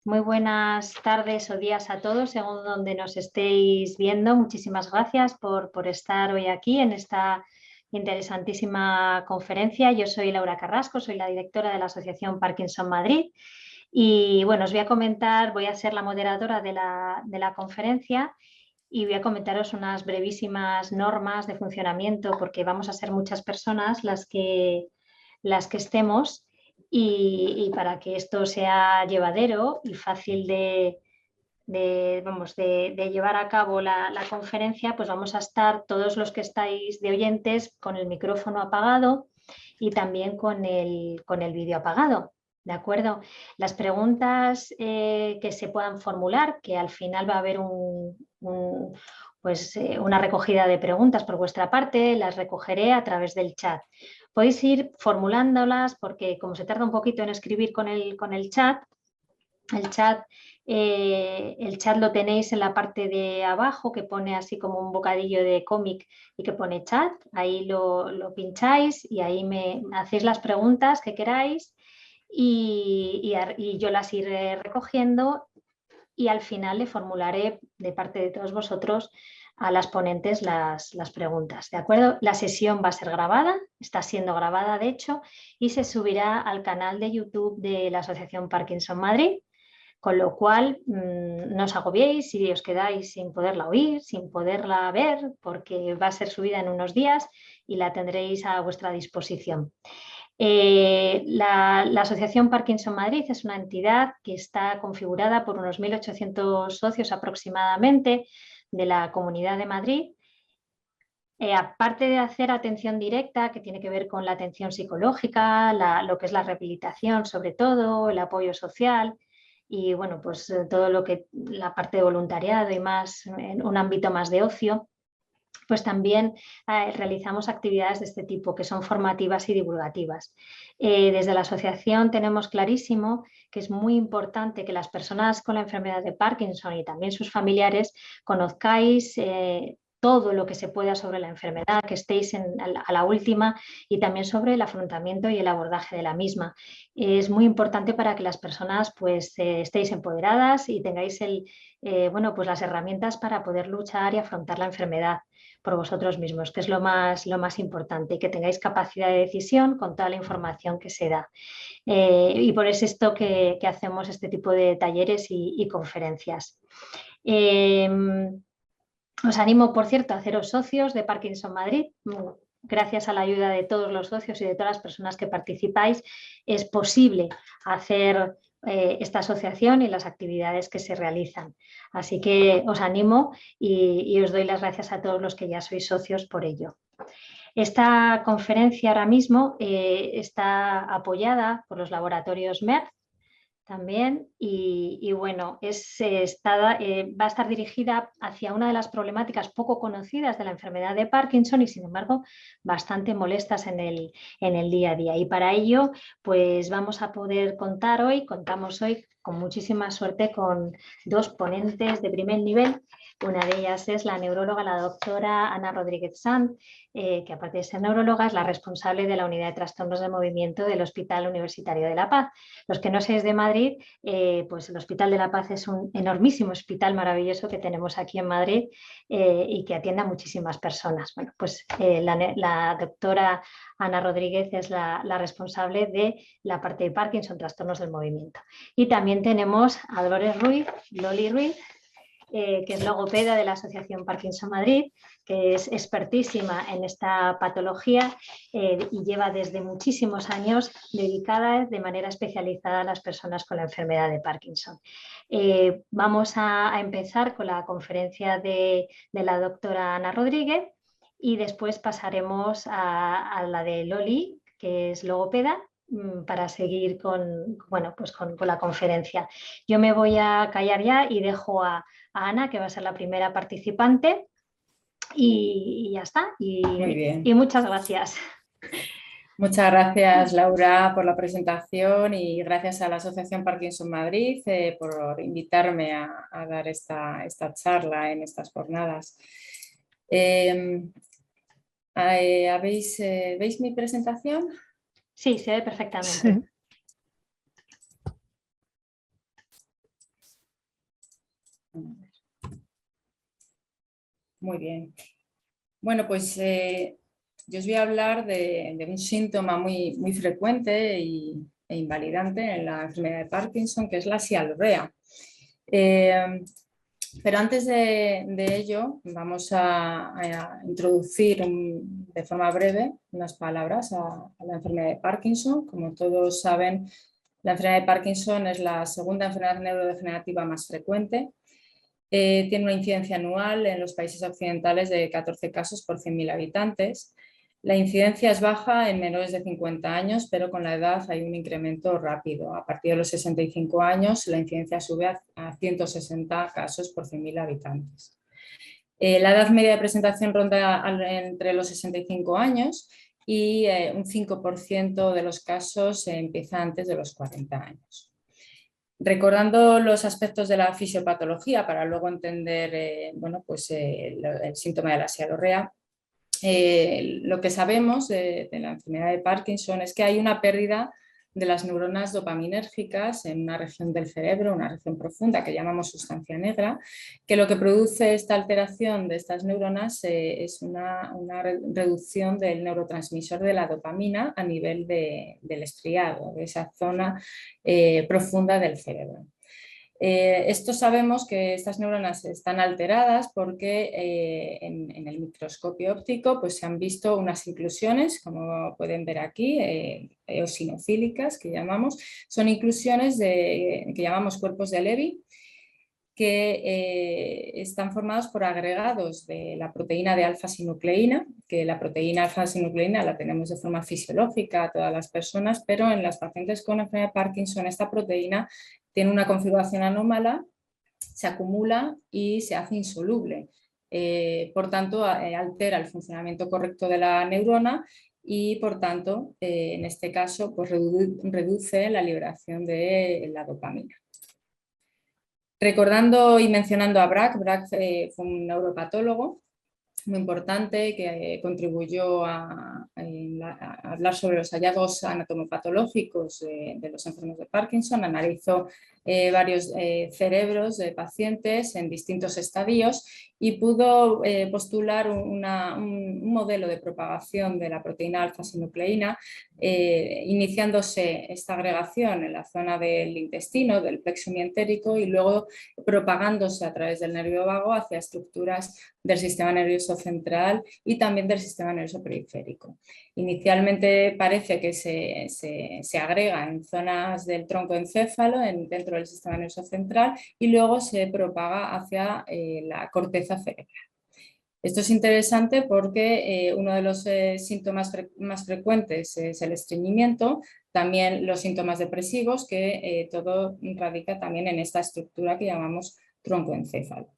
Muy buenas tardes o días a todos, según donde nos estéis viendo. Muchísimas gracias por estar hoy aquí en esta interesantísima conferencia. Yo soy Laura Carrasco, soy la directora de la Asociación Parkinson Madrid. Y bueno, os voy a comentar, voy a ser la moderadora de la conferencia y voy a comentaros unas brevísimas normas de funcionamiento porque vamos a ser muchas personas las que estemos y para que esto sea llevadero y fácil de llevar a cabo la conferencia, pues vamos a estar todos los que estáis de oyentes con el micrófono apagado y también con el vídeo apagado. ¿De acuerdo? Las preguntas que se puedan formular, que al final va a haber una recogida de preguntas por vuestra parte, las recogeré a través del chat. Podéis ir formulándolas porque como se tarda un poquito en escribir con el chat, el chat, el chat lo tenéis en la parte de abajo que pone así como un bocadillo de cómic y que pone chat. Ahí lo pincháis y ahí me hacéis las preguntas que queráis y yo las iré recogiendo y al final le formularé de parte de todos vosotros a las ponentes las preguntas. ¿De acuerdo? La sesión va a ser grabada, está siendo grabada de hecho, y se subirá al canal de YouTube de la Asociación Parkinson Madrid. Con lo cual, no os agobiéis si os quedáis sin poderla oír, sin poderla ver, porque va a ser subida en unos días y la tendréis a vuestra disposición. La Asociación Parkinson Madrid es una entidad que está configurada por unos 1.800 socios aproximadamente de la Comunidad de Madrid. Aparte de hacer atención directa, que tiene que ver con la atención psicológica, lo que es la rehabilitación sobre todo, el apoyo social y bueno, pues todo lo que la parte de voluntariado y más en un ámbito más de ocio, pues también realizamos actividades de este tipo que son formativas y divulgativas. Desde la asociación tenemos clarísimo que es muy importante que las personas con la enfermedad de Parkinson y también sus familiares conozcáis todo lo que se pueda sobre la enfermedad, que estéis a la última y también sobre el afrontamiento y el abordaje de la misma. Es muy importante para que las personas pues, estéis empoderadas y tengáis pues las herramientas para poder luchar y afrontar la enfermedad por vosotros mismos, que es lo más importante, y que tengáis capacidad de decisión con toda la información que se da. Y por eso esto que hacemos este tipo de talleres y conferencias. Os animo, por cierto, a haceros socios de Parkinson Madrid. Gracias a la ayuda de todos los socios y de todas las personas que participáis, es posible hacer esta asociación y las actividades que se realizan. Así que os animo y os doy las gracias a todos los que ya sois socios por ello. Esta conferencia ahora mismo está apoyada por los laboratorios MERZ también y bueno, va a estar dirigida hacia una de las problemáticas poco conocidas de la enfermedad de Parkinson y sin embargo bastante molestas en el día a día. Y para ello pues vamos a poder contamos hoy con muchísima suerte con dos ponentes de primer nivel. Una de ellas es la neuróloga, la doctora Ana Rodríguez Sanz, que aparte de ser neuróloga es la responsable de la unidad de trastornos del movimiento del Hospital Universitario de La Paz. Los que no seáis de Madrid, pues el Hospital de La Paz es un enormísimo hospital maravilloso que tenemos aquí en Madrid y que atiende a muchísimas personas. Bueno, pues la doctora Ana Rodríguez es la responsable de la parte de Parkinson, trastornos del movimiento. Y también tenemos a Dolores Ruiz, Loli Ruiz, que es logopeda de la Asociación Parkinson Madrid, que es expertísima en esta patología y lleva desde muchísimos años dedicada de manera especializada a las personas con la enfermedad de Parkinson. Vamos a empezar con la conferencia de la doctora Ana Rodríguez y después pasaremos a la de Loli, que es logopeda, para seguir con la conferencia. Yo me voy a callar ya y dejo a Ana, que va a ser la primera participante, y ya está. Muy bien. Y muchas gracias. Muchas gracias, Laura, por la presentación y gracias a la Asociación Parkinson Madrid por invitarme a dar esta charla en estas jornadas. ¿Veis mi presentación? Sí, se ve perfectamente. Sí. Muy bien. Bueno, pues yo os voy a hablar de un síntoma muy frecuente e invalidante en la enfermedad de Parkinson, que es la sialorrea. Pero antes de ello, vamos a introducir de forma breve unas palabras a la enfermedad de Parkinson. Como todos saben, la enfermedad de Parkinson es la segunda enfermedad neurodegenerativa más frecuente. Tiene una incidencia anual en los países occidentales de 14 casos por 100.000 habitantes. La incidencia es baja en menores de 50 años, pero con la edad hay un incremento rápido. A partir de los 65 años, la incidencia sube a 160 casos por 100.000 habitantes. La edad media de presentación ronda entre los 65 años y un 5% de los casos empieza antes de los 40 años. Recordando los aspectos de la fisiopatología para luego entender el síntoma de la sialorrea, lo que sabemos de la enfermedad de Parkinson es que hay una pérdida de las neuronas dopaminérgicas en una región del cerebro, una región profunda que llamamos sustancia negra, que lo que produce esta alteración de estas neuronas es una reducción del neurotransmisor de la dopamina a nivel del estriado, de esa zona profunda del cerebro. Esto sabemos que estas neuronas están alteradas porque en el microscopio óptico pues, se han visto unas inclusiones, como pueden ver aquí, eosinofílicas que llamamos, son inclusiones que llamamos cuerpos de Levy, que están formados por agregados de la proteína de alfa-sinucleína, que la proteína alfa-sinucleína la tenemos de forma fisiológica a todas las personas, pero en las pacientes con enfermedad de Parkinson esta proteína tiene una configuración anómala, se acumula y se hace insoluble. Por tanto, altera el funcionamiento correcto de la neurona y, por tanto, en este caso, pues reduce la liberación de la dopamina. Recordando y mencionando a Brack fue un neuropatólogo muy importante que contribuyó a hablar sobre los hallazgos anatomopatológicos de los enfermos de Parkinson. Analizó varios cerebros de pacientes en distintos estadios y pudo postular un modelo de propagación de la proteína alfa-sinucleína, iniciándose esta agregación en la zona del intestino, del plexo mientérico, y luego propagándose a través del nervio vago hacia estructuras del sistema nervioso central y también del sistema nervioso periférico. Inicialmente parece que se agrega en zonas del troncoencéfalo dentro del sistema nervioso central y luego se propaga hacia la corteza cerebral. Esto es interesante porque uno de los síntomas más frecuentes es el estreñimiento, también los síntomas depresivos, que todo radica también en esta estructura que llamamos troncoencéfalo.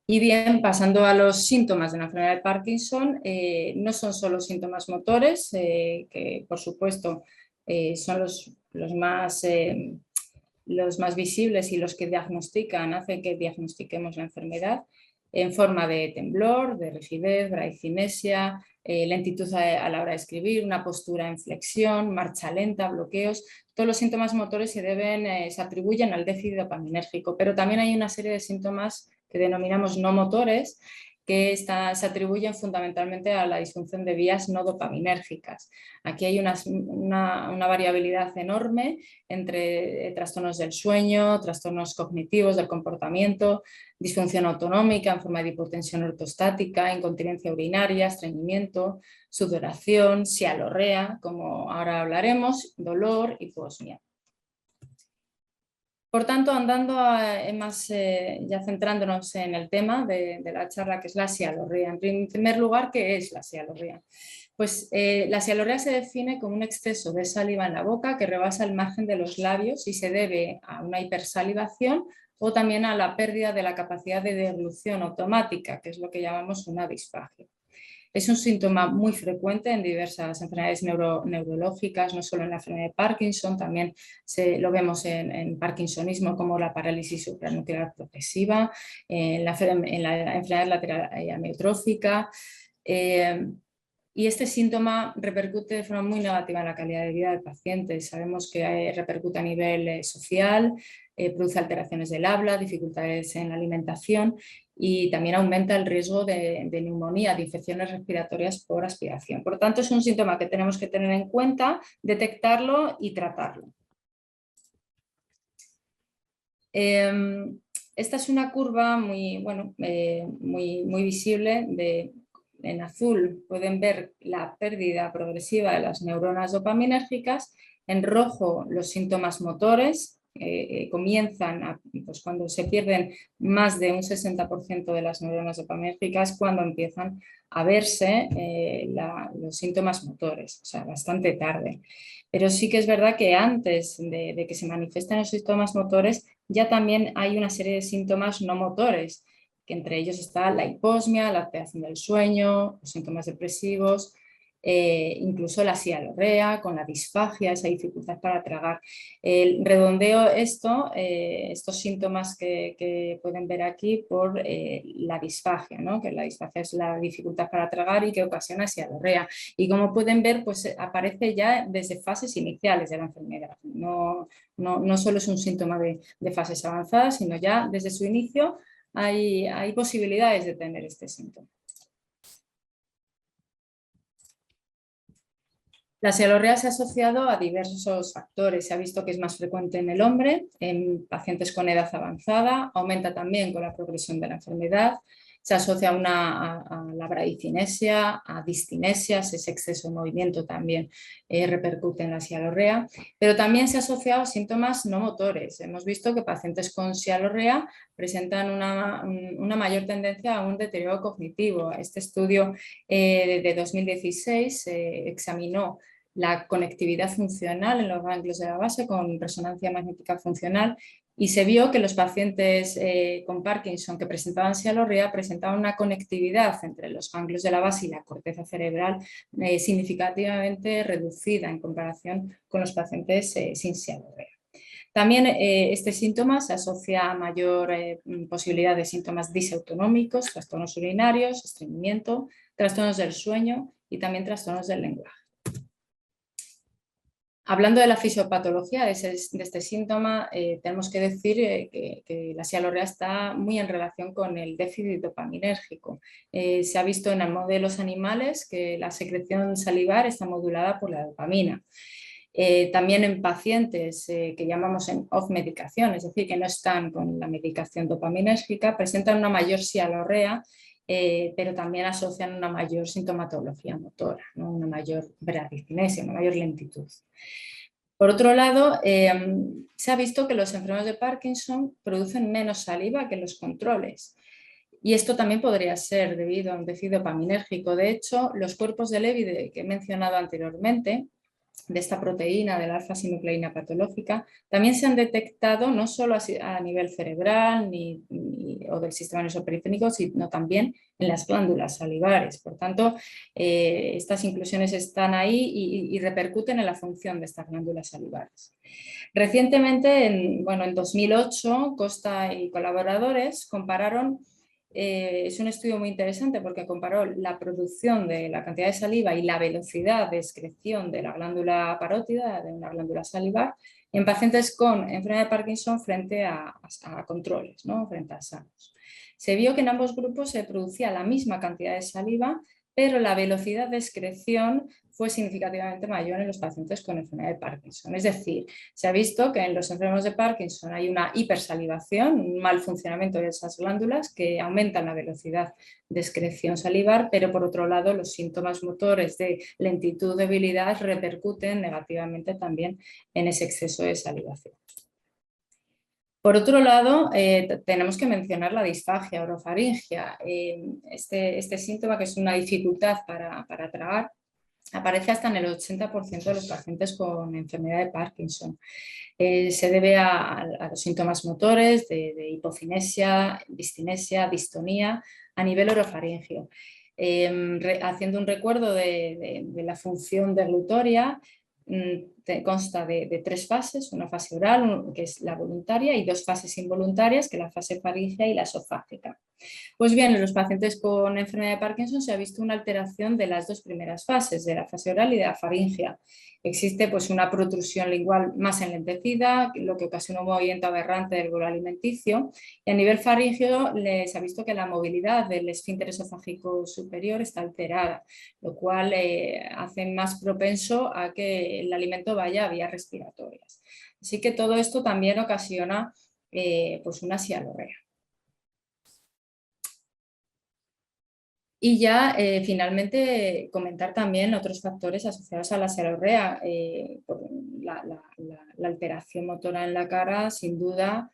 Y bien, pasando a los síntomas de la enfermedad de Parkinson, no son solo síntomas motores, que por supuesto son los más visibles y los que diagnostican, hacen que diagnostiquemos la enfermedad, en forma de temblor, de rigidez, bradicinesia, lentitud a la hora de escribir, una postura en flexión, marcha lenta, bloqueos. Todos los síntomas motores se atribuyen al déficit dopaminérgico, pero también hay una serie de síntomas que denominamos no motores, que se atribuyen fundamentalmente a la disfunción de vías no dopaminérgicas. Aquí hay una variabilidad enorme entre trastornos del sueño, trastornos cognitivos del comportamiento, disfunción autonómica en forma de hipotensión ortostática, incontinencia urinaria, estreñimiento, sudoración, sialorrea, como ahora hablaremos, dolor, hiposmia. Por tanto, ya centrándonos en el tema de la charla, que es la sialorrea. En primer lugar, ¿qué es la sialorrea? Pues la sialorrea se define como un exceso de saliva en la boca que rebasa el margen de los labios y se debe a una hipersalivación o también a la pérdida de la capacidad de deglución automática, que es lo que llamamos una disfagia. Es un síntoma muy frecuente en diversas enfermedades neurológicas, no solo en la enfermedad de Parkinson, también lo vemos en parkinsonismo como la parálisis supranuclear progresiva, en la enfermedad lateral amiotrófica. Y este síntoma repercute de forma muy negativa en la calidad de vida del paciente. Sabemos que repercute a nivel social, produce alteraciones del habla, dificultades en la alimentación y también aumenta el riesgo de neumonía, de infecciones respiratorias por aspiración. Por lo tanto, es un síntoma que tenemos que tener en cuenta, detectarlo y tratarlo. Esta es una curva muy visible. En azul pueden ver la pérdida progresiva de las neuronas dopaminérgicas, en rojo los síntomas motores. Comienzan pues cuando se pierden más de un 60% de las neuronas dopaminérgicas, cuando empiezan a verse los síntomas motores, o sea, bastante tarde. Pero sí que es verdad que antes de que se manifiesten los síntomas motores, ya también hay una serie de síntomas no motores, que entre ellos está la hiposmia, la alteración del sueño, los síntomas depresivos, incluso la sialorrea con la disfagia, esa dificultad para tragar. Redondeo estos síntomas que pueden ver aquí por la disfagia, ¿no? Que la disfagia es la dificultad para tragar y que ocasiona sialorrea. Y como pueden ver, pues aparece ya desde fases iniciales de la enfermedad. No solo es un síntoma de fases avanzadas, sino ya desde su inicio hay posibilidades de tener este síntoma. La sialorrea se ha asociado a diversos factores. Se ha visto que es más frecuente en el hombre, en pacientes con edad avanzada, aumenta también con la progresión de la enfermedad, se asocia a la bradicinesia, a distinesias, ese exceso de movimiento también repercute en la sialorrea, pero también se ha asociado a síntomas no motores. Hemos visto que pacientes con sialorrea presentan una mayor tendencia a un deterioro cognitivo. Este estudio de 2016 examinó la conectividad funcional en los ganglios de la base con resonancia magnética funcional y se vio que los pacientes con Parkinson que presentaban sialorrea presentaban una conectividad entre los ganglios de la base y la corteza cerebral significativamente reducida en comparación con los pacientes sin sialorrea. También este síntoma se asocia a mayor posibilidad de síntomas disautonómicos, trastornos urinarios, estreñimiento, trastornos del sueño y también trastornos del lenguaje. Hablando de la fisiopatología de este síntoma, tenemos que decir que la sialorrea está muy en relación con el déficit dopaminérgico. Se ha visto en modelos animales que la secreción salivar está modulada por la dopamina. También en pacientes que llamamos en off medicación, es decir, que no están con la medicación dopaminérgica, presentan una mayor sialorrea, pero también asocian una mayor sintomatología motora, ¿no? Una mayor bradicinesia, una mayor lentitud. Por otro lado, se ha visto que los enfermos de Parkinson producen menos saliva que los controles. Y esto también podría ser debido a un déficit dopaminérgico. De hecho, los cuerpos de Lewy que he mencionado anteriormente, de esta proteína de la alfa-sinucleína patológica, también se han detectado no solo a nivel cerebral o del sistema nervioso periférico, sino también en las glándulas salivares. Por tanto, estas inclusiones están ahí y repercuten en la función de estas glándulas salivares. Recientemente, en 2008, Costa y colaboradores compararon. Es un estudio muy interesante porque comparó la producción de la cantidad de saliva y la velocidad de excreción de la glándula parótida, de una glándula salivar, en pacientes con enfermedad de Parkinson frente a controles, ¿no? Frente a sanos. Se vio que en ambos grupos se producía la misma cantidad de saliva, pero la velocidad de excreción fue significativamente mayor en los pacientes con enfermedad de Parkinson. Es decir, se ha visto que en los enfermos de Parkinson hay una hipersalivación, un mal funcionamiento de esas glándulas que aumentan la velocidad de excreción salivar, pero por otro lado los síntomas motores de lentitud, debilidad repercuten negativamente también en ese exceso de salivación. Por otro lado, tenemos que mencionar la disfagia orofaringia. Este síntoma, que es una dificultad para tragar, aparece hasta en el 80% de los pacientes con enfermedad de Parkinson. Se debe a los síntomas motores de hipocinesia, distinesia, distonía a nivel orofaringio. Haciendo un recuerdo de la función deglutoria, consta de 3 fases, una fase oral, que es la voluntaria, y 2 fases involuntarias, que es la fase faríngea y la esofágica. Pues bien, en los pacientes con enfermedad de Parkinson se ha visto una alteración de las 2 primeras fases, de la fase oral y de la faríngea. Existe pues, una protrusión lingual más enlentecida, lo que ocasiona un movimiento aberrante del bolo alimenticio. Y a nivel faríngeo se ha visto que la movilidad del esfínter esofágico superior está alterada, lo cual hace más propenso a que el alimento vaya a vías respiratorias. Así que todo esto también ocasiona pues una sialorrea. Y ya finalmente comentar también otros factores asociados a la sialorrea. La alteración motora en la cara sin duda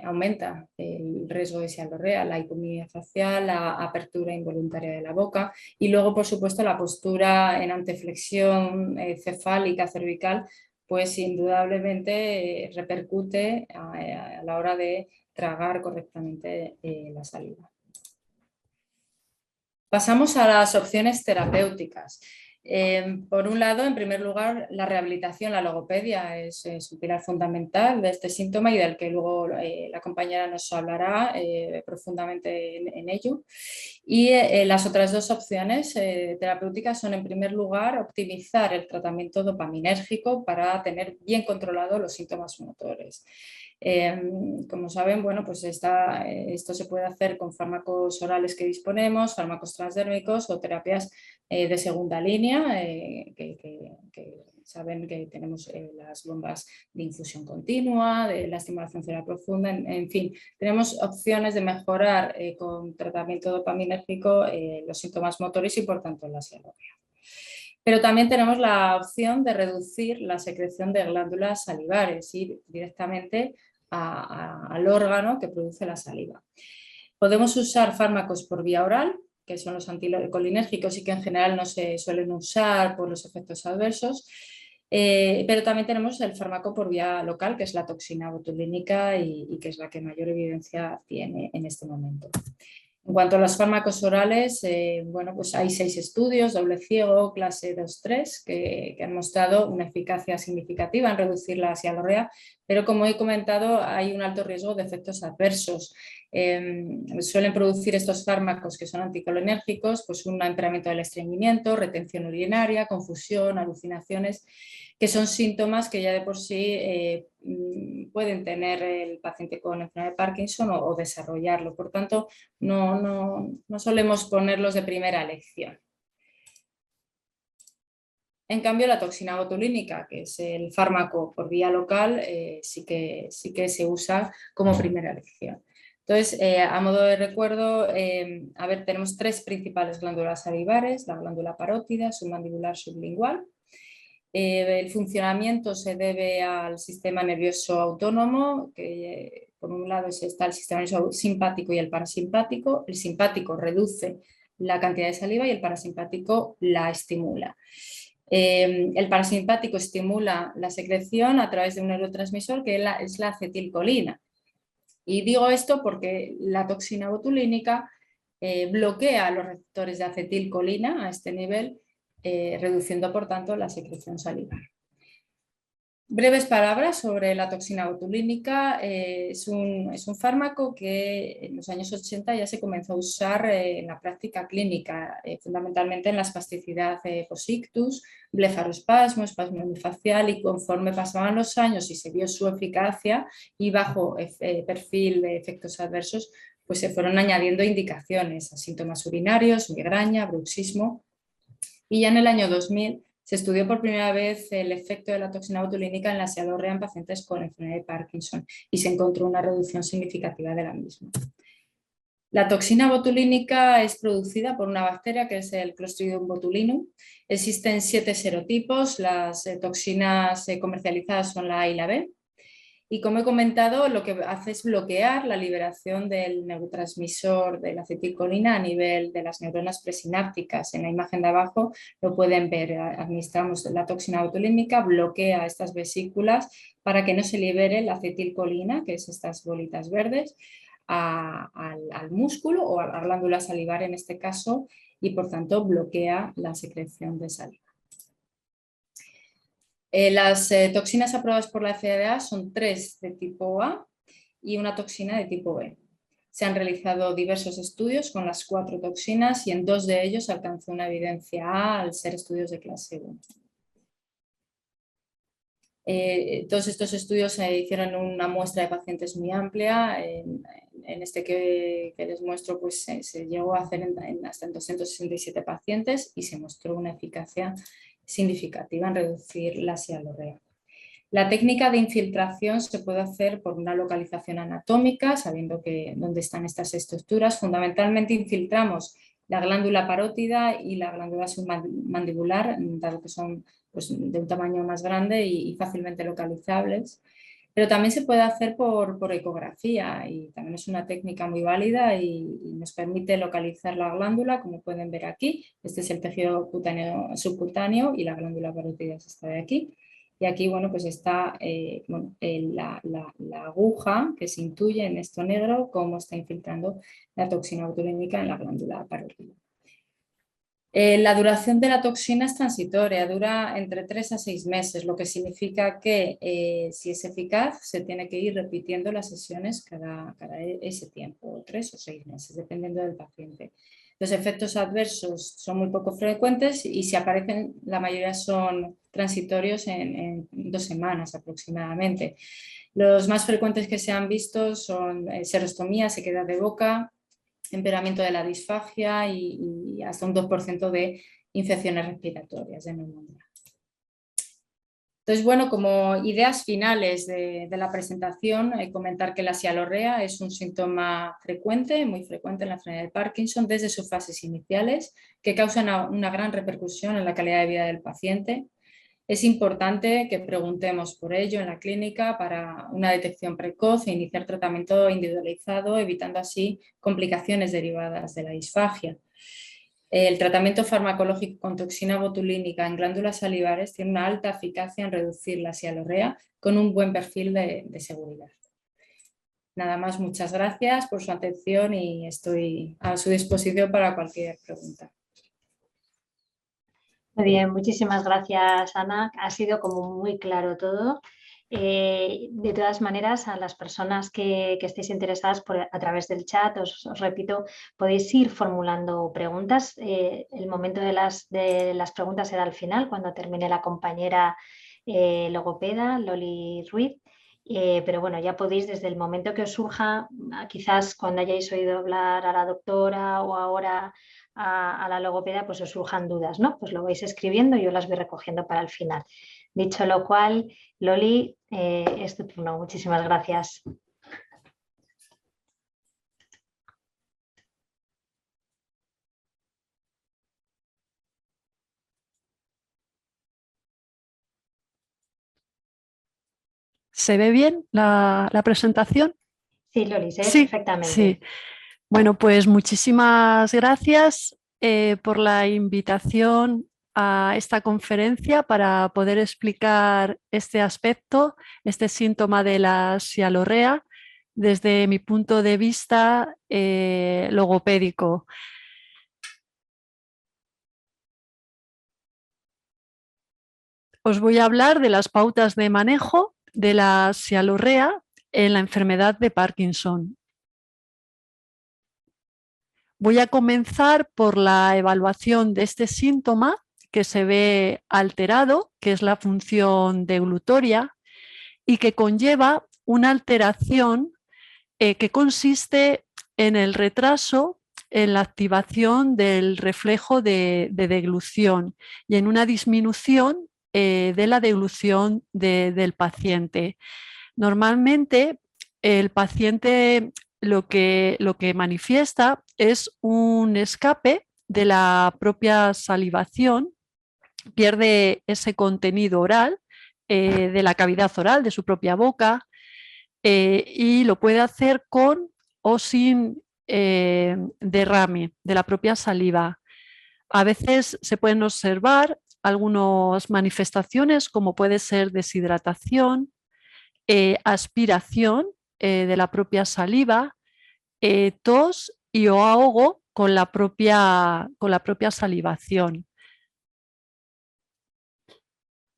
aumenta el riesgo de sialorrea, la hipomimesia facial, la apertura involuntaria de la boca y luego por supuesto la postura en anteflexión cefálica cervical pues indudablemente repercute a la hora de tragar correctamente la saliva. Pasamos a las opciones terapéuticas. Por un lado, en primer lugar, la rehabilitación, la logopedia es un pilar fundamental de este síntoma y del que luego la compañera nos hablará profundamente en ello. Y las otras 2 opciones terapéuticas son, en primer lugar, optimizar el tratamiento dopaminérgico para tener bien controlados los síntomas motores. Como saben, bueno, pues esto se puede hacer con fármacos orales que disponemos, fármacos transdérmicos o terapias de segunda línea, que saben que tenemos las bombas de infusión continua, de la estimulación cerebral profunda, en fin, tenemos opciones de mejorar con tratamiento dopaminérgico los síntomas motores y por tanto la sialorrea. Pero también tenemos la opción de reducir la secreción de glándulas salivares, ir directamente al órgano que produce la saliva. Podemos usar fármacos por vía oral, que son los anticolinérgicos y que en general no se suelen usar por los efectos adversos, pero también tenemos el fármaco por vía local, que es la toxina botulínica y que es la que mayor evidencia tiene en este momento. En cuanto a los fármacos orales, bueno, pues hay 6 estudios, doble ciego, clase 2-3, que han mostrado una eficacia significativa en reducir la sialorrea, pero como he comentado, hay un alto riesgo de efectos adversos. Suelen producir estos fármacos que son anticolinérgicos, pues un empeoramiento del estreñimiento, retención urinaria, confusión, alucinaciones, que son síntomas que ya de por sí pueden tener el paciente con enfermedad de Parkinson o desarrollarlo. Por tanto, no solemos ponerlos de primera elección. En cambio, la toxina botulínica, que es el fármaco por vía local, sí que se usa como primera elección. Entonces, a modo de recuerdo, tenemos 3 principales glándulas salivares, la glándula parótida, submandibular, sublingual. El funcionamiento se debe al sistema nervioso autónomo, que por un lado está el sistema nervioso simpático y el parasimpático. El simpático reduce la cantidad de saliva y el parasimpático la estimula. El parasimpático estimula la secreción a través de un neurotransmisor que es la acetilcolina. Y digo esto porque la toxina botulínica bloquea los receptores de acetilcolina a este nivel, reduciendo por tanto la secreción salivar. Breves palabras sobre la toxina botulínica. Es un fármaco que en los años 80 ya se comenzó a usar en la práctica clínica, fundamentalmente en la espasticidad posictus, blefarospasmo, espasmo hemifacial, y conforme pasaban los años y se vio su eficacia y bajo perfil de efectos adversos, pues se fueron añadiendo indicaciones a síntomas urinarios, migraña, bruxismo, y ya en el año 2000 se estudió por primera vez el efecto de la toxina botulínica en la sialorrea en pacientes con enfermedad de Parkinson y se encontró una reducción significativa de la misma. La toxina botulínica es producida por una bacteria que es el Clostridium botulinum. Existen 7 serotipos, las toxinas comercializadas son la A y la B. Y como he comentado, lo que hace es bloquear la liberación del neurotransmisor de la acetilcolina a nivel de las neuronas presinápticas. En la imagen de abajo lo pueden ver, administramos la toxina botulínica, bloquea estas vesículas para que no se libere la acetilcolina, que es estas bolitas verdes, al músculo o a la glándula salivar en este caso, y por tanto bloquea la secreción de saliva. Las toxinas aprobadas por la FDA son 3 de tipo A y una toxina de tipo B. Se han realizado diversos estudios con las 4 toxinas y en 2 de ellos alcanzó una evidencia A al ser estudios de clase 1. Todos estos estudios se hicieron en una muestra de pacientes muy amplia. En este que les muestro, pues se llegó a hacer hasta en 267 pacientes y se mostró una eficacia significativa en reducir la sialorrea. La técnica de infiltración se puede hacer por una localización anatómica, sabiendo dónde están estas estructuras. Fundamentalmente infiltramos la glándula parótida y la glándula submandibular, dado que son pues, de un tamaño más grande y fácilmente localizables. Pero también se puede hacer por ecografía y también es una técnica muy válida y nos permite localizar la glándula, como pueden ver aquí. Este es el tejido subcutáneo y la glándula parótida está de aquí. Y aquí, bueno, pues está la aguja que se intuye en esto negro, cómo está infiltrando la toxina botulínica en la glándula parótida. La duración de la toxina es transitoria, dura entre 3 a 6 meses, lo que significa que si es eficaz se tiene que ir repitiendo las sesiones cada ese tiempo, 3 o 6 meses, dependiendo del paciente. Los efectos adversos son muy poco frecuentes y si aparecen, la mayoría son transitorios en 2 semanas aproximadamente. Los más frecuentes que se han visto son serostomía, sequedad de boca, empeoramiento de la disfagia y hasta un 2% de infecciones respiratorias de neumonía. Entonces, bueno, como ideas finales de la presentación, comentar que la sialorrea es un síntoma frecuente, muy frecuente en la enfermedad de Parkinson desde sus fases iniciales, que causa una gran repercusión en la calidad de vida del paciente. Es importante que preguntemos por ello en la clínica para una detección precoz e iniciar tratamiento individualizado, evitando así complicaciones derivadas de la disfagia. El tratamiento farmacológico con toxina botulínica en glándulas salivares tiene una alta eficacia en reducir la sialorrea con un buen perfil de seguridad. Nada más, muchas gracias por su atención y estoy a su disposición para cualquier pregunta. Muy bien, muchísimas gracias, Ana. Ha sido como muy claro todo. De todas maneras, a las personas que estéis interesadas a través del chat, os repito, podéis ir formulando preguntas. El momento de las preguntas será al final, cuando termine la compañera logopeda, Loli Ruiz. Pero bueno, ya podéis desde el momento que os surja, quizás cuando hayáis oído hablar a la doctora o ahora a la logopeda, pues os surjan dudas, ¿no? Pues lo vais escribiendo y yo las voy recogiendo para el final. Dicho lo cual, Loli, es tu turno. Muchísimas gracias. ¿Se ve bien la presentación? Sí, Loli, se ve Sí, perfectamente. sí. Bueno, pues muchísimas gracias por la invitación a esta conferencia para poder explicar este aspecto, este síntoma de la sialorrea, desde mi punto de vista logopédico. Os voy a hablar de las pautas de manejo de la sialorrea en la enfermedad de Parkinson. Voy a comenzar por la evaluación de este síntoma que se ve alterado, que es la función deglutoria, y que conlleva una alteración que consiste en el retraso en la activación del reflejo de deglución y en una disminución de la deglución del paciente. Normalmente el paciente lo que manifiesta es un escape de la propia salivación, pierde ese contenido oral de la cavidad oral de su propia boca y lo puede hacer con o sin derrame de la propia saliva. A veces se pueden observar algunas manifestaciones como puede ser deshidratación, aspiración de la propia saliva, tos y o ahogo con la propia salivación.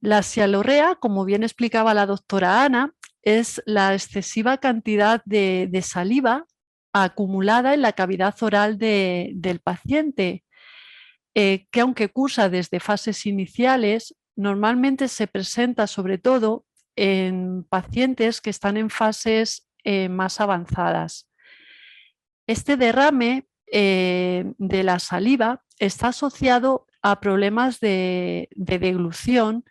La sialorrea, como bien explicaba la doctora Ana, es la excesiva cantidad de saliva acumulada en la cavidad oral del paciente, que aunque cursa desde fases iniciales, normalmente se presenta sobre todo en pacientes que están en fases más avanzadas. Este derrame de la saliva está asociado a problemas de deglución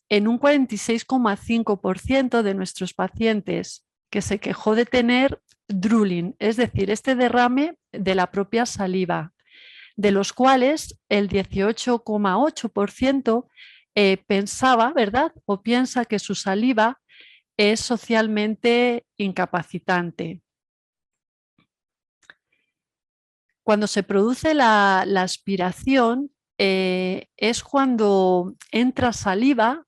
en un 46,5% de nuestros pacientes, que se quejó de tener drooling, es decir, este derrame de la propia saliva, de los cuales el 18,8% pensaba, ¿verdad? O piensa que su saliva es socialmente incapacitante. Cuando se produce la aspiración, es cuando entra saliva,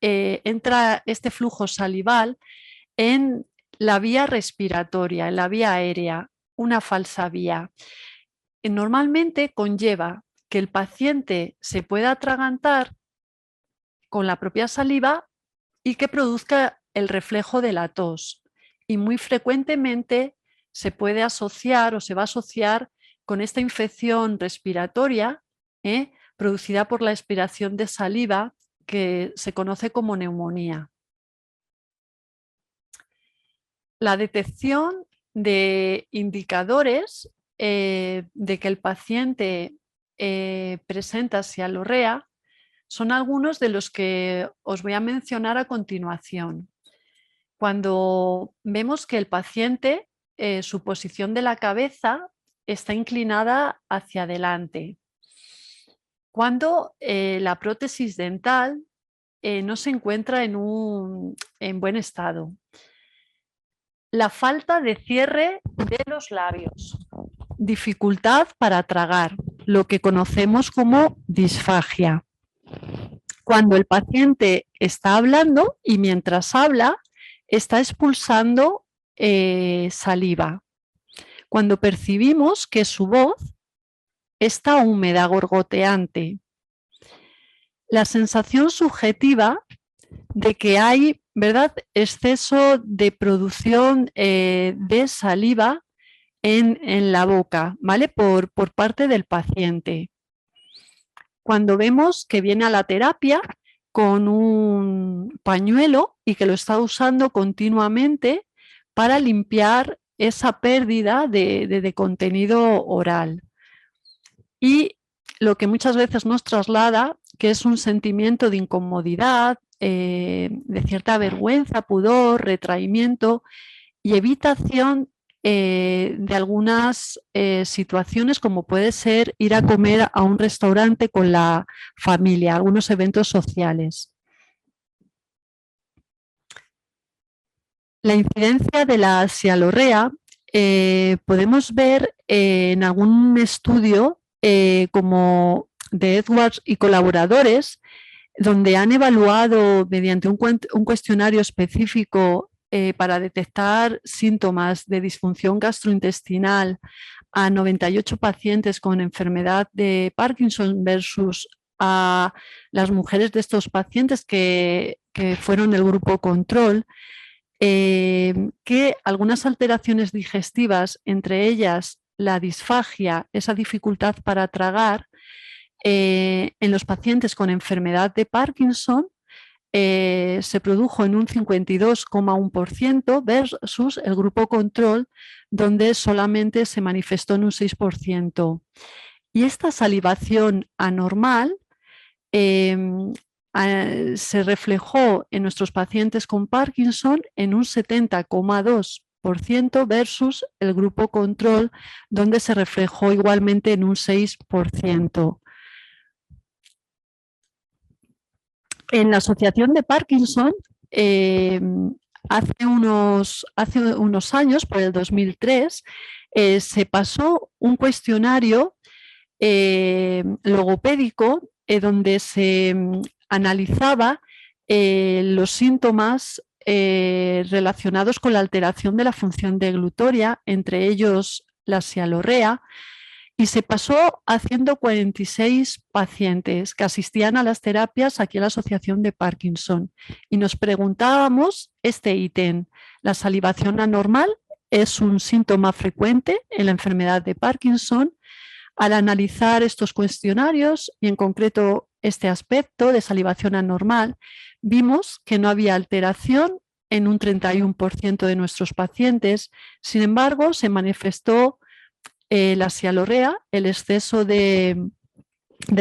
entra este flujo salival en la vía respiratoria, en la vía aérea, una falsa vía. Normalmente conlleva que el paciente se pueda atragantar con la propia saliva y que produzca el reflejo de la tos. Y muy frecuentemente se puede asociar o se va a asociar con esta infección respiratoria producida por la expiración de saliva, que se conoce como neumonía. La detección de indicadores de que el paciente presenta sialorrea son algunos de los que os voy a mencionar a continuación. Cuando vemos que el paciente, su posición de la cabeza está inclinada hacia adelante. Cuando la prótesis dental no se encuentra en buen estado. La falta de cierre de los labios. Dificultad para tragar, lo que conocemos como disfagia. Cuando el paciente está hablando y mientras habla está expulsando saliva. Cuando percibimos que su voz está húmeda, gorgoteante. La sensación subjetiva de que hay, ¿verdad?, exceso de producción de saliva en la boca, ¿vale?, por parte del paciente. Cuando vemos que viene a la terapia con un pañuelo y que lo está usando continuamente para limpiar esa pérdida de contenido oral. Y lo que muchas veces nos traslada, que es un sentimiento de incomodidad, de cierta vergüenza, pudor, retraimiento y evitación de algunas situaciones, como puede ser ir a comer a un restaurante con la familia, algunos eventos sociales. La incidencia de la sialorrea podemos ver en algún estudio como de Edwards y colaboradores, donde han evaluado mediante un cuestionario específico para detectar síntomas de disfunción gastrointestinal a 98 pacientes con enfermedad de Parkinson versus a las mujeres de estos pacientes que fueron el grupo control, que algunas alteraciones digestivas, entre ellas la disfagia, esa dificultad para tragar, en los pacientes con enfermedad de Parkinson se produjo en un 52,1% versus el grupo control, donde solamente se manifestó en un 6%. Y esta salivación anormal se reflejó en nuestros pacientes con Parkinson en un 70,2% versus el grupo control, donde se reflejó igualmente en un 6%. En la Asociación de Parkinson, hace unos años, por el 2003, se pasó un cuestionario logopédico donde se analizaba los síntomas relacionados con la alteración de la función deglutoria, entre ellos la sialorrea, y se pasó a 146 pacientes que asistían a las terapias aquí en la Asociación de Parkinson. Y nos preguntábamos este ítem: ¿la salivación anormal es un síntoma frecuente en la enfermedad de Parkinson? Al analizar estos cuestionarios, y en concreto este aspecto de salivación anormal, vimos que no había alteración en un 31% de nuestros pacientes. Sin embargo, se manifestó la sialorrea, el exceso de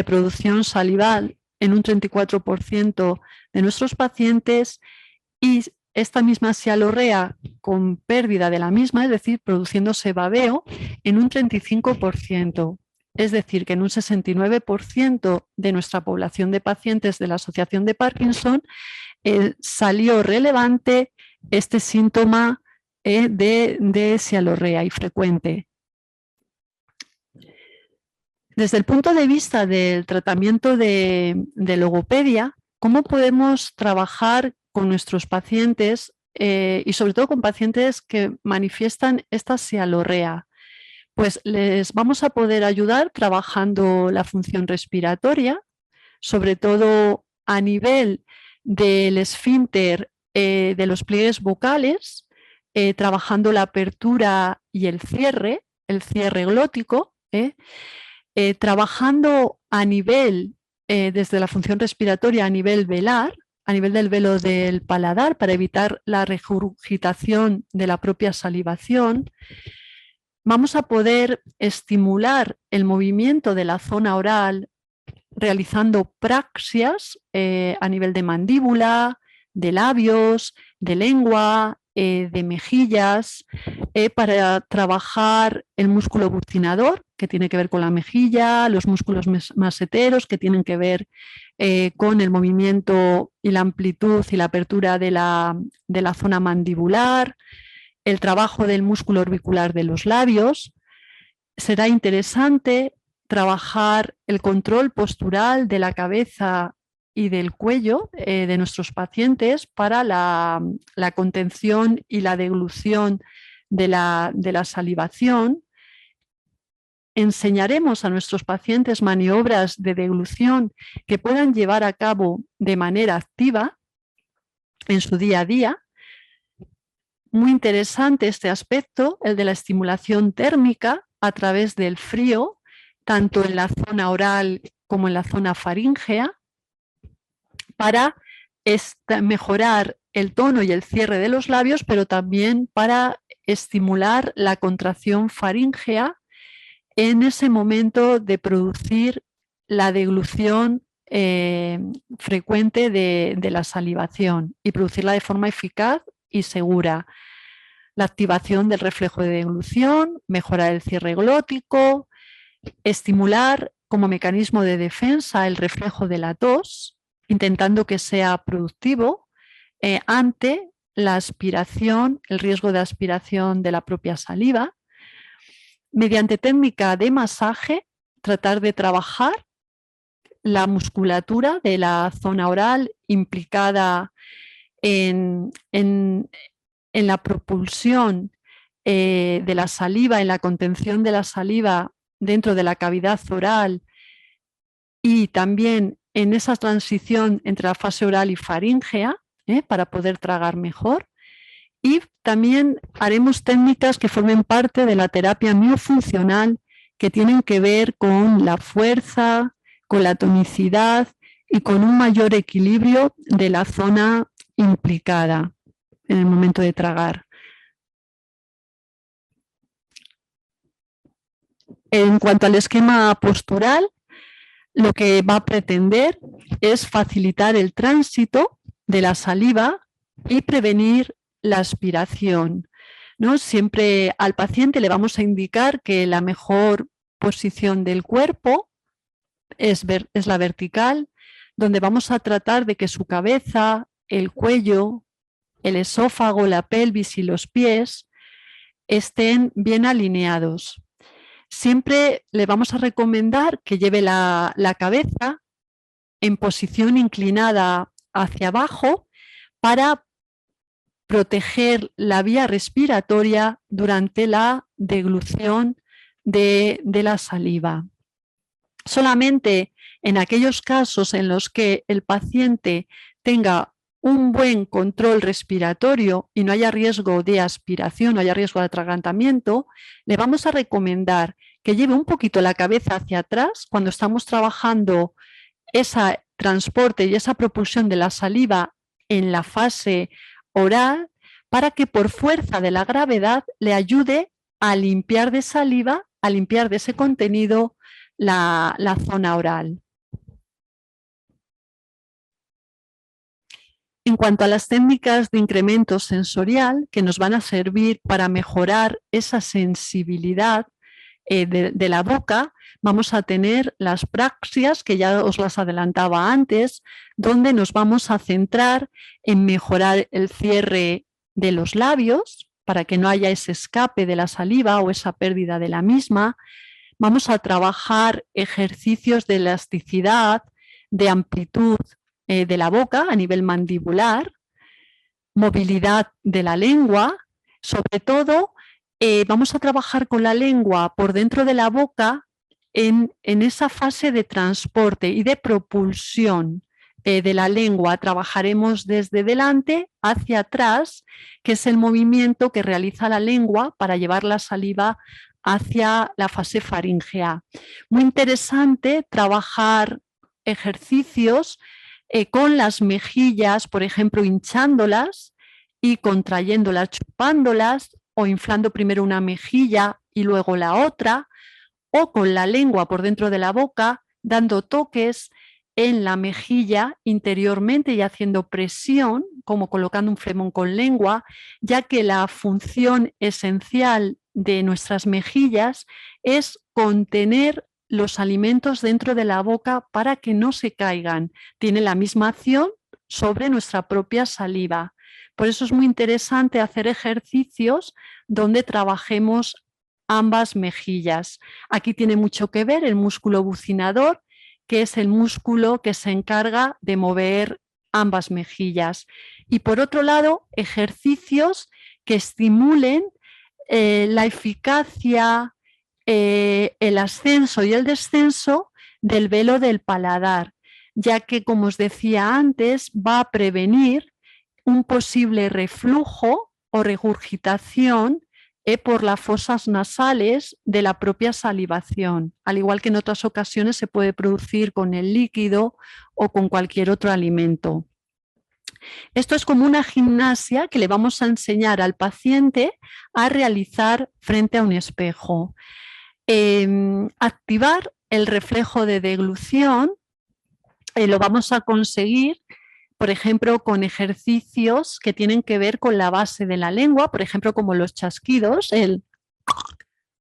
producción salival, en un 34% de nuestros pacientes, y esta misma sialorrea con pérdida de la misma, es decir, produciéndose babeo, en un 35%. Es decir, que en un 69% de nuestra población de pacientes de la Asociación de Parkinson salió relevante este síntoma de sialorrea y frecuente. Desde el punto de vista del tratamiento de logopedia, ¿cómo podemos trabajar con nuestros pacientes y sobre todo con pacientes que manifiestan esta sialorrea? Pues les vamos a poder ayudar trabajando la función respiratoria, sobre todo a nivel del esfínter de los pliegues vocales, trabajando la apertura y el cierre glótico, trabajando a nivel, desde la función respiratoria a nivel velar, a nivel del velo del paladar, para evitar la regurgitación de la propia salivación. Vamos a poder estimular el movimiento de la zona oral realizando praxias a nivel de mandíbula, de labios, de lengua, de mejillas, para trabajar el músculo buccinador, que tiene que ver con la mejilla, los músculos maseteros, que tienen que ver con el movimiento y la amplitud y la apertura de la zona mandibular, el trabajo del músculo orbicular de los labios. Será interesante trabajar el control postural de la cabeza y del cuello de nuestros pacientes para la contención y la deglución de la salivación. Enseñaremos a nuestros pacientes maniobras de deglución que puedan llevar a cabo de manera activa en su día a día. Muy interesante este aspecto, el de la estimulación térmica a través del frío, tanto en la zona oral como en la zona faríngea, para mejorar el tono y el cierre de los labios, pero también para estimular la contracción faríngea en ese momento de producir la deglución frecuente de la salivación y producirla de forma eficaz y segura. La activación del reflejo de deglución, mejorar el cierre glótico, estimular como mecanismo de defensa el reflejo de la tos, intentando que sea productivo ante la aspiración, el riesgo de aspiración de la propia saliva. Mediante técnica de masaje, tratar de trabajar la musculatura de la zona oral implicada en la propulsión de la saliva, en la contención de la saliva dentro de la cavidad oral y también en esa transición entre la fase oral y faríngea para poder tragar mejor. Y también haremos técnicas que formen parte de la terapia miofuncional que tienen que ver con la fuerza, con la tonicidad y con un mayor equilibrio de la zona implicada en el momento de tragar. En cuanto al esquema postural, lo que va a pretender es facilitar el tránsito de la saliva y prevenir la aspiración, ¿no? Siempre al paciente le vamos a indicar que la mejor posición del cuerpo es la vertical, donde vamos a tratar de que su cabeza, el cuello, el esófago, la pelvis y los pies estén bien alineados. Siempre le vamos a recomendar que lleve la cabeza en posición inclinada hacia abajo para proteger la vía respiratoria durante la deglución de la saliva. Solamente en aquellos casos en los que el paciente tenga un buen control respiratorio y no haya riesgo de aspiración, no haya riesgo de atragantamiento, le vamos a recomendar que lleve un poquito la cabeza hacia atrás cuando estamos trabajando ese transporte y esa propulsión de la saliva en la fase oral, para que por fuerza de la gravedad le ayude a limpiar de saliva, a limpiar de ese contenido la zona oral. En cuanto a las técnicas de incremento sensorial que nos van a servir para mejorar esa sensibilidad de la boca, vamos a tener las praxias, que ya os las adelantaba antes, donde nos vamos a centrar en mejorar el cierre de los labios para que no haya ese escape de la saliva o esa pérdida de la misma. Vamos a trabajar ejercicios de elasticidad, de amplitud de la boca a nivel mandibular, movilidad de la lengua, sobre todo vamos a trabajar con la lengua por dentro de la boca en esa fase de transporte y de propulsión de la lengua. Trabajaremos desde delante hacia atrás, que es el movimiento que realiza la lengua para llevar la saliva hacia la fase faríngea. Muy interesante trabajar ejercicios con las mejillas, por ejemplo, hinchándolas y contrayéndolas, chupándolas, o inflando primero una mejilla y luego la otra, o con la lengua por dentro de la boca, dando toques en la mejilla interiormente y haciendo presión, como colocando un flemón con lengua, ya que la función esencial de nuestras mejillas es contener los alimentos dentro de la boca para que no se caigan. Tiene la misma acción sobre nuestra propia saliva. Por eso es muy interesante hacer ejercicios donde trabajemos ambas mejillas. Aquí tiene mucho que ver el músculo bucinador, que es el músculo que se encarga de mover ambas mejillas. Y por otro lado, ejercicios que estimulen la eficacia, el ascenso y el descenso del velo del paladar, ya que, como os decía antes, va a prevenir un posible reflujo o regurgitación por las fosas nasales de la propia salivación, al igual que en otras ocasiones se puede producir con el líquido o con cualquier otro alimento. Esto es como una gimnasia que le vamos a enseñar al paciente a realizar frente a un espejo. Activar el reflejo de deglución lo vamos a conseguir, por ejemplo, con ejercicios que tienen que ver con la base de la lengua, por ejemplo, como los chasquidos, el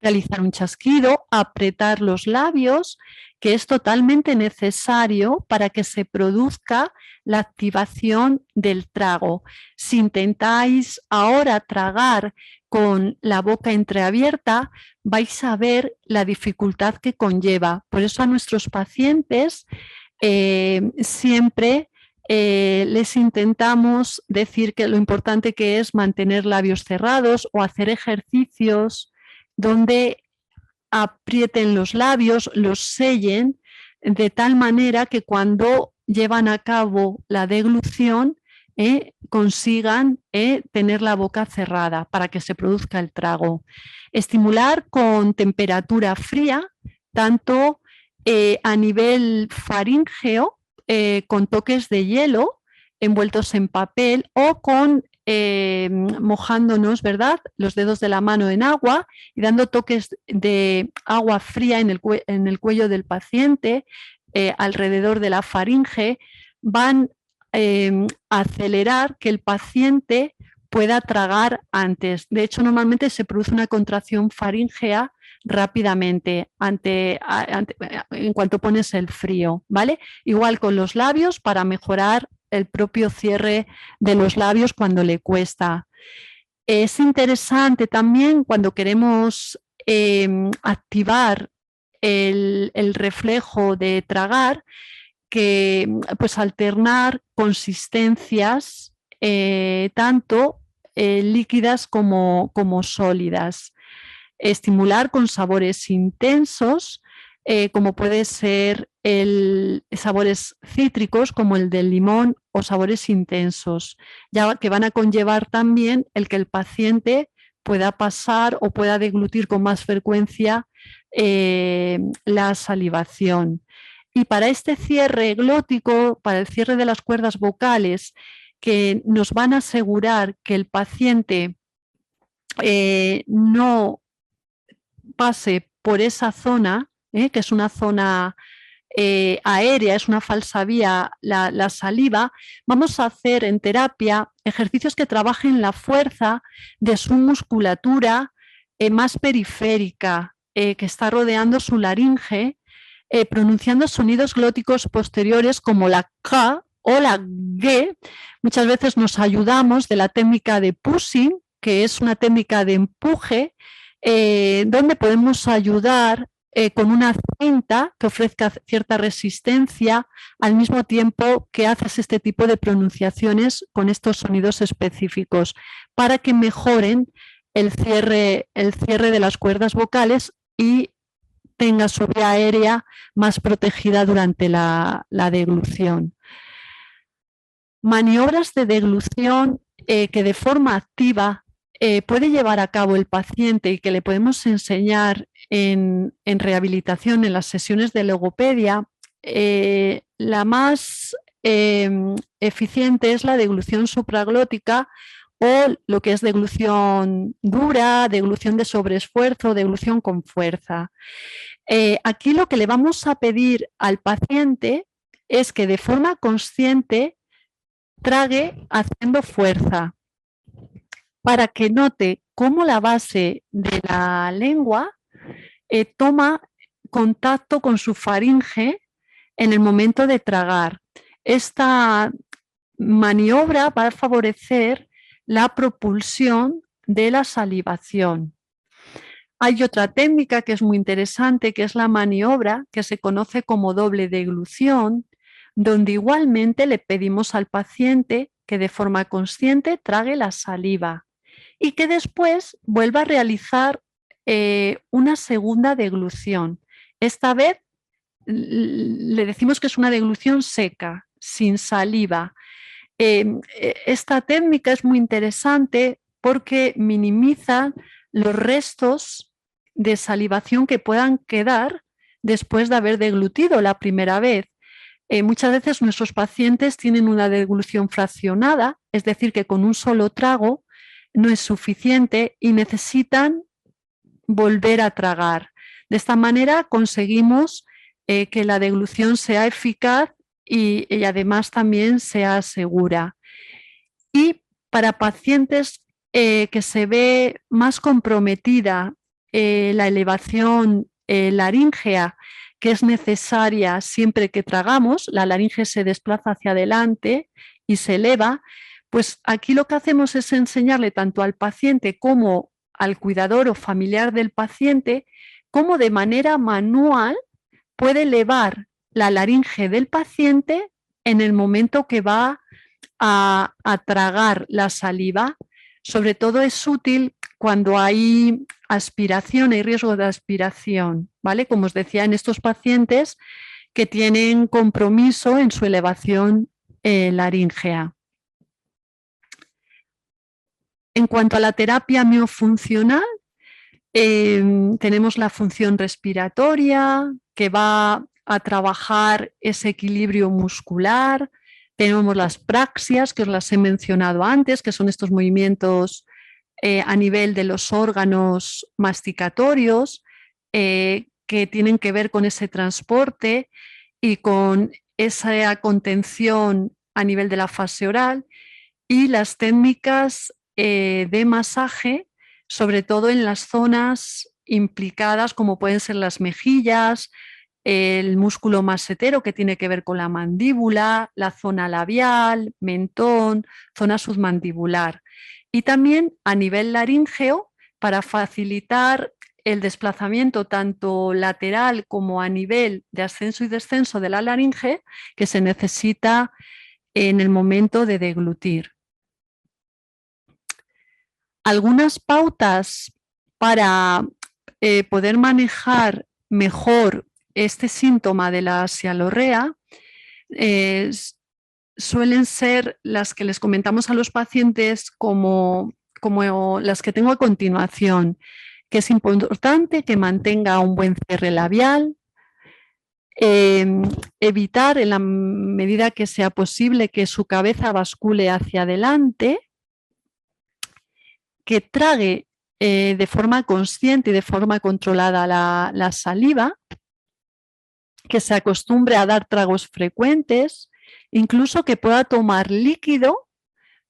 realizar un chasquido, apretar los labios, que es totalmente necesario para que se produzca la activación del trago. Si intentáis ahora tragar con la boca entreabierta, vais a ver la dificultad que conlleva. Por eso a nuestros pacientes siempre les intentamos decir que lo importante que es mantener labios cerrados o hacer ejercicios donde aprieten los labios, los sellen, de tal manera que cuando llevan a cabo la deglución consigan tener la boca cerrada para que se produzca el trago. Estimular con temperatura fría, tanto a nivel faríngeo, con toques de hielo envueltos en papel o con mojándonos, ¿verdad?, los dedos de la mano en agua y dando toques de agua fría en el cuello del paciente, alrededor de la faringe, van a acelerar que el paciente pueda tragar antes. De hecho, normalmente se produce una contracción faríngea rápidamente en cuanto pones el frío, ¿vale? Igual con los labios para mejorar el propio cierre de los labios cuando le cuesta. Es interesante también cuando queremos activar el reflejo de tragar, que pues alternar consistencias tanto líquidas como sólidas. estimular con sabores intensos, como puede ser sabores cítricos como el del limón o sabores intensos, ya que van a conllevar también el que el paciente pueda pasar o pueda deglutir con más frecuencia la salivación. Y para este cierre glótico, para el cierre de las cuerdas vocales, que nos van a asegurar que el paciente no pase por esa zona, que es una zona aérea, es una falsa vía, la saliva, vamos a hacer en terapia ejercicios que trabajen la fuerza de su musculatura más periférica, que está rodeando su laringe, pronunciando sonidos glóticos posteriores como la K o la G. Muchas veces nos ayudamos de la técnica de pushing, que es una técnica de empuje, donde podemos ayudar con una cinta que ofrezca cierta resistencia al mismo tiempo que haces este tipo de pronunciaciones con estos sonidos específicos para que mejoren el cierre de las cuerdas vocales y tenga su vía aérea más protegida durante la deglución. Maniobras de deglución que de forma activa puede llevar a cabo el paciente y que le podemos enseñar en rehabilitación, en las sesiones de logopedia, la más eficiente es la deglución supraglótica o lo que es deglución dura, deglución de sobreesfuerzo, deglución con fuerza. Aquí lo que le vamos a pedir al paciente es que de forma consciente trague haciendo fuerza, para que note cómo la base de la lengua toma contacto con su faringe en el momento de tragar. Esta maniobra va a favorecer la propulsión de la salivación. Hay otra técnica que es muy interesante, que es la maniobra que se conoce como doble deglución, donde igualmente le pedimos al paciente que de forma consciente trague la saliva y que después vuelva a realizar una segunda deglución. Esta vez le decimos que es una deglución seca, sin saliva. Esta técnica es muy interesante porque minimiza los restos de salivación que puedan quedar después de haber deglutido la primera vez. Muchas veces nuestros pacientes tienen una deglución fraccionada, es decir, que con un solo trago no es suficiente y necesitan volver a tragar. De esta manera conseguimos que la deglución sea eficaz y además también sea segura. Y para pacientes que se ve más comprometida la elevación laríngea, que es necesaria siempre que tragamos, la laringe se desplaza hacia adelante y se eleva, pues aquí lo que hacemos es enseñarle tanto al paciente como al cuidador o familiar del paciente cómo de manera manual puede elevar la laringe del paciente en el momento que va a tragar la saliva. Sobre todo es útil cuando hay aspiración, hay riesgo de aspiración, ¿vale? Como os decía, en estos pacientes que tienen compromiso en su elevación laríngea. En cuanto a la terapia miofuncional, tenemos la función respiratoria, que va a trabajar ese equilibrio muscular. Tenemos las praxias, que os las he mencionado antes, que son estos movimientos a nivel de los órganos masticatorios, que tienen que ver con ese transporte y con esa contención a nivel de la fase oral, y las técnicas de masaje, sobre todo en las zonas implicadas, como pueden ser las mejillas, el músculo masetero, que tiene que ver con la mandíbula, la zona labial, mentón, zona submandibular. Y también a nivel laríngeo, para facilitar el desplazamiento tanto lateral como a nivel de ascenso y descenso de la laringe, que se necesita en el momento de deglutir. Algunas pautas para poder manejar mejor este síntoma de la sialorrea suelen ser las que les comentamos a los pacientes como las que tengo a continuación, que es importante que mantenga un buen cierre labial, evitar en la medida que sea posible que su cabeza bascule hacia adelante, que trague de forma consciente y de forma controlada la saliva, que se acostumbre a dar tragos frecuentes, incluso que pueda tomar líquido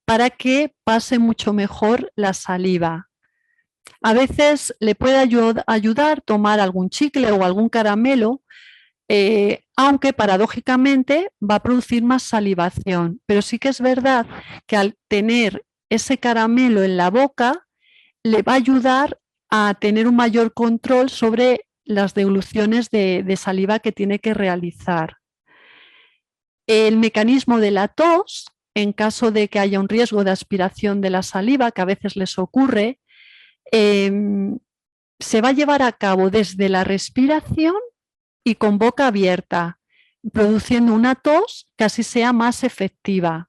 para que pase mucho mejor la saliva. A veces le puede ayudar tomar algún chicle o algún caramelo, aunque paradójicamente va a producir más salivación. Pero sí que es verdad que al tener ese caramelo en la boca, le va a ayudar a tener un mayor control sobre las degluciones de saliva que tiene que realizar. El mecanismo de la tos, en caso de que haya un riesgo de aspiración de la saliva, que a veces les ocurre, se va a llevar a cabo desde la respiración y con boca abierta, produciendo una tos que así sea más efectiva.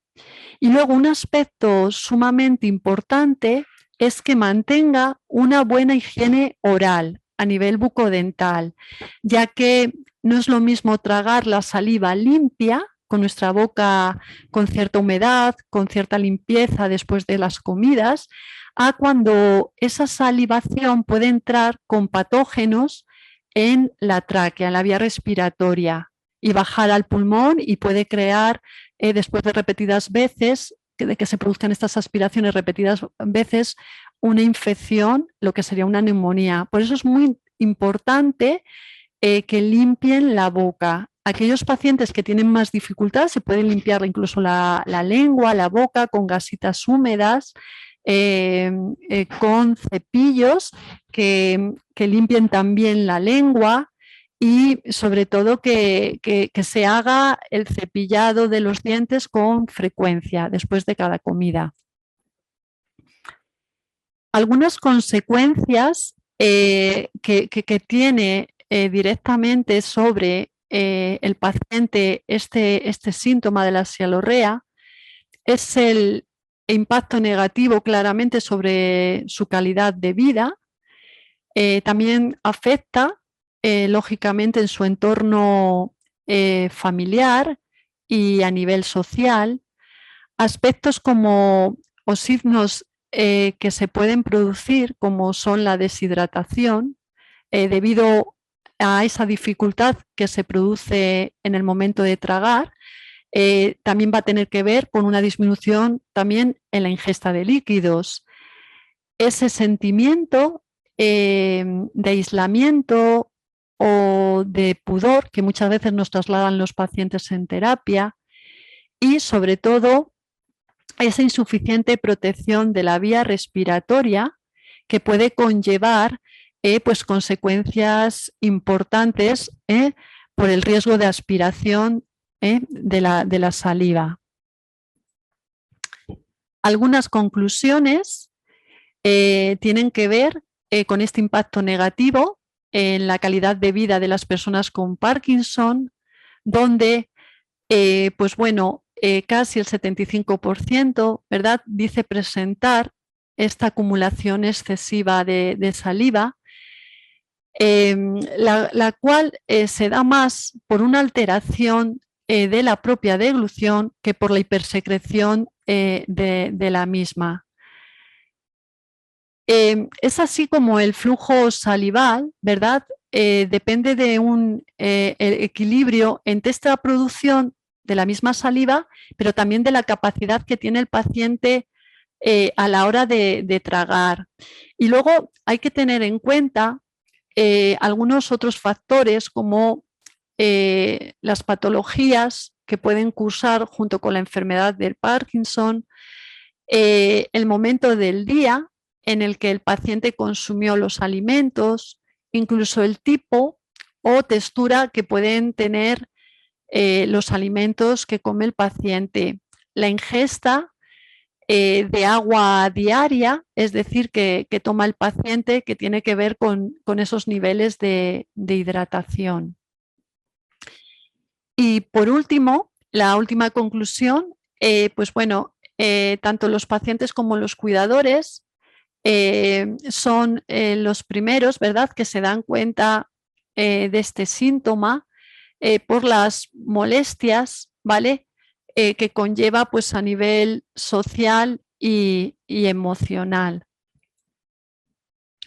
Y luego un aspecto sumamente importante es que mantenga una buena higiene oral a nivel bucodental, ya que no es lo mismo tragar la saliva limpia, con nuestra boca con cierta humedad, con cierta limpieza después de las comidas, a cuando esa salivación puede entrar con patógenos en la tráquea, en la vía respiratoria, y bajar al pulmón y puede crear, después de repetidas veces, de que se produzcan estas aspiraciones repetidas veces, una infección, lo que sería una neumonía. Por eso es muy importante que limpien la boca. Aquellos pacientes que tienen más dificultad se pueden limpiar incluso la lengua, la boca con gasitas húmedas, con cepillos que limpien también la lengua y sobre todo que se haga el cepillado de los dientes con frecuencia después de cada comida. Algunas consecuencias que tiene directamente sobre el paciente este síntoma de la sialorrea es el impacto negativo claramente sobre su calidad de vida. También afecta lógicamente en su entorno familiar y a nivel social. Aspectos como o signos que se pueden producir, como son la deshidratación, debido a esa dificultad que se produce en el momento de tragar, también va a tener que ver con una disminución también en la ingesta de líquidos. Ese sentimiento de aislamiento o de pudor que muchas veces nos trasladan los pacientes en terapia y sobre todo esa insuficiente protección de la vía respiratoria que puede conllevar pues consecuencias importantes por el riesgo de aspiración de la saliva. Algunas conclusiones tienen que ver con este impacto negativo en la calidad de vida de las personas con Parkinson, donde pues bueno, casi el 75%, ¿verdad?, dice presentar esta acumulación excesiva de saliva, la cual se da más por una alteración de la propia deglución que por la hipersecreción de la misma. Es así como el flujo salival, ¿verdad?, depende de un equilibrio entre esta producción de la misma saliva, pero también de la capacidad que tiene el paciente a la hora de tragar. Y luego hay que tener en cuenta algunos otros factores como las patologías que pueden cursar junto con la enfermedad del Parkinson, el momento del día en el que el paciente consumió los alimentos, incluso el tipo o textura que pueden tener los alimentos que come el paciente, la ingesta de agua diaria, es decir, que toma el paciente, que tiene que ver con esos niveles de hidratación. Y por último, la última conclusión, pues bueno, tanto los pacientes como los cuidadores son los primeros, ¿verdad?, que se dan cuenta de este síntoma por las molestias, ¿vale?, que conlleva pues a nivel social y emocional.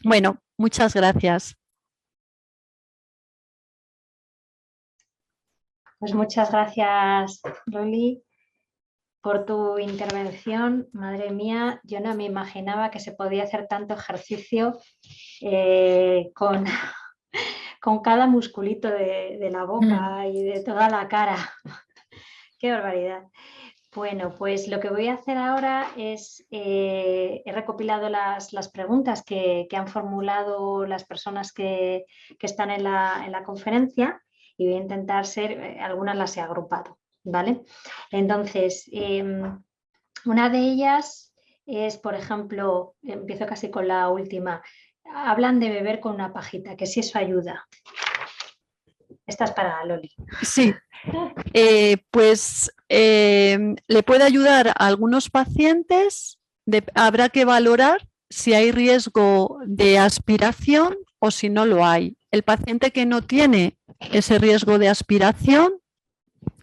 Bueno, muchas gracias. Pues muchas gracias, Loli, por tu intervención. Madre mía, yo no me imaginaba que se podía hacer tanto ejercicio con cada musculito de la boca y de toda la cara. Qué barbaridad. Bueno, pues lo que voy a hacer ahora es, he recopilado las preguntas que han formulado las personas que están en la conferencia y voy a intentar algunas las he agrupado, ¿vale? Entonces, una de ellas es, por ejemplo, empiezo casi con la última, hablan de beber con una pajita, que si eso ayuda. Esta es para Loli. Sí, pues le puede ayudar a algunos pacientes, habrá que valorar si hay riesgo de aspiración o si no lo hay. El paciente que no tiene ese riesgo de aspiración,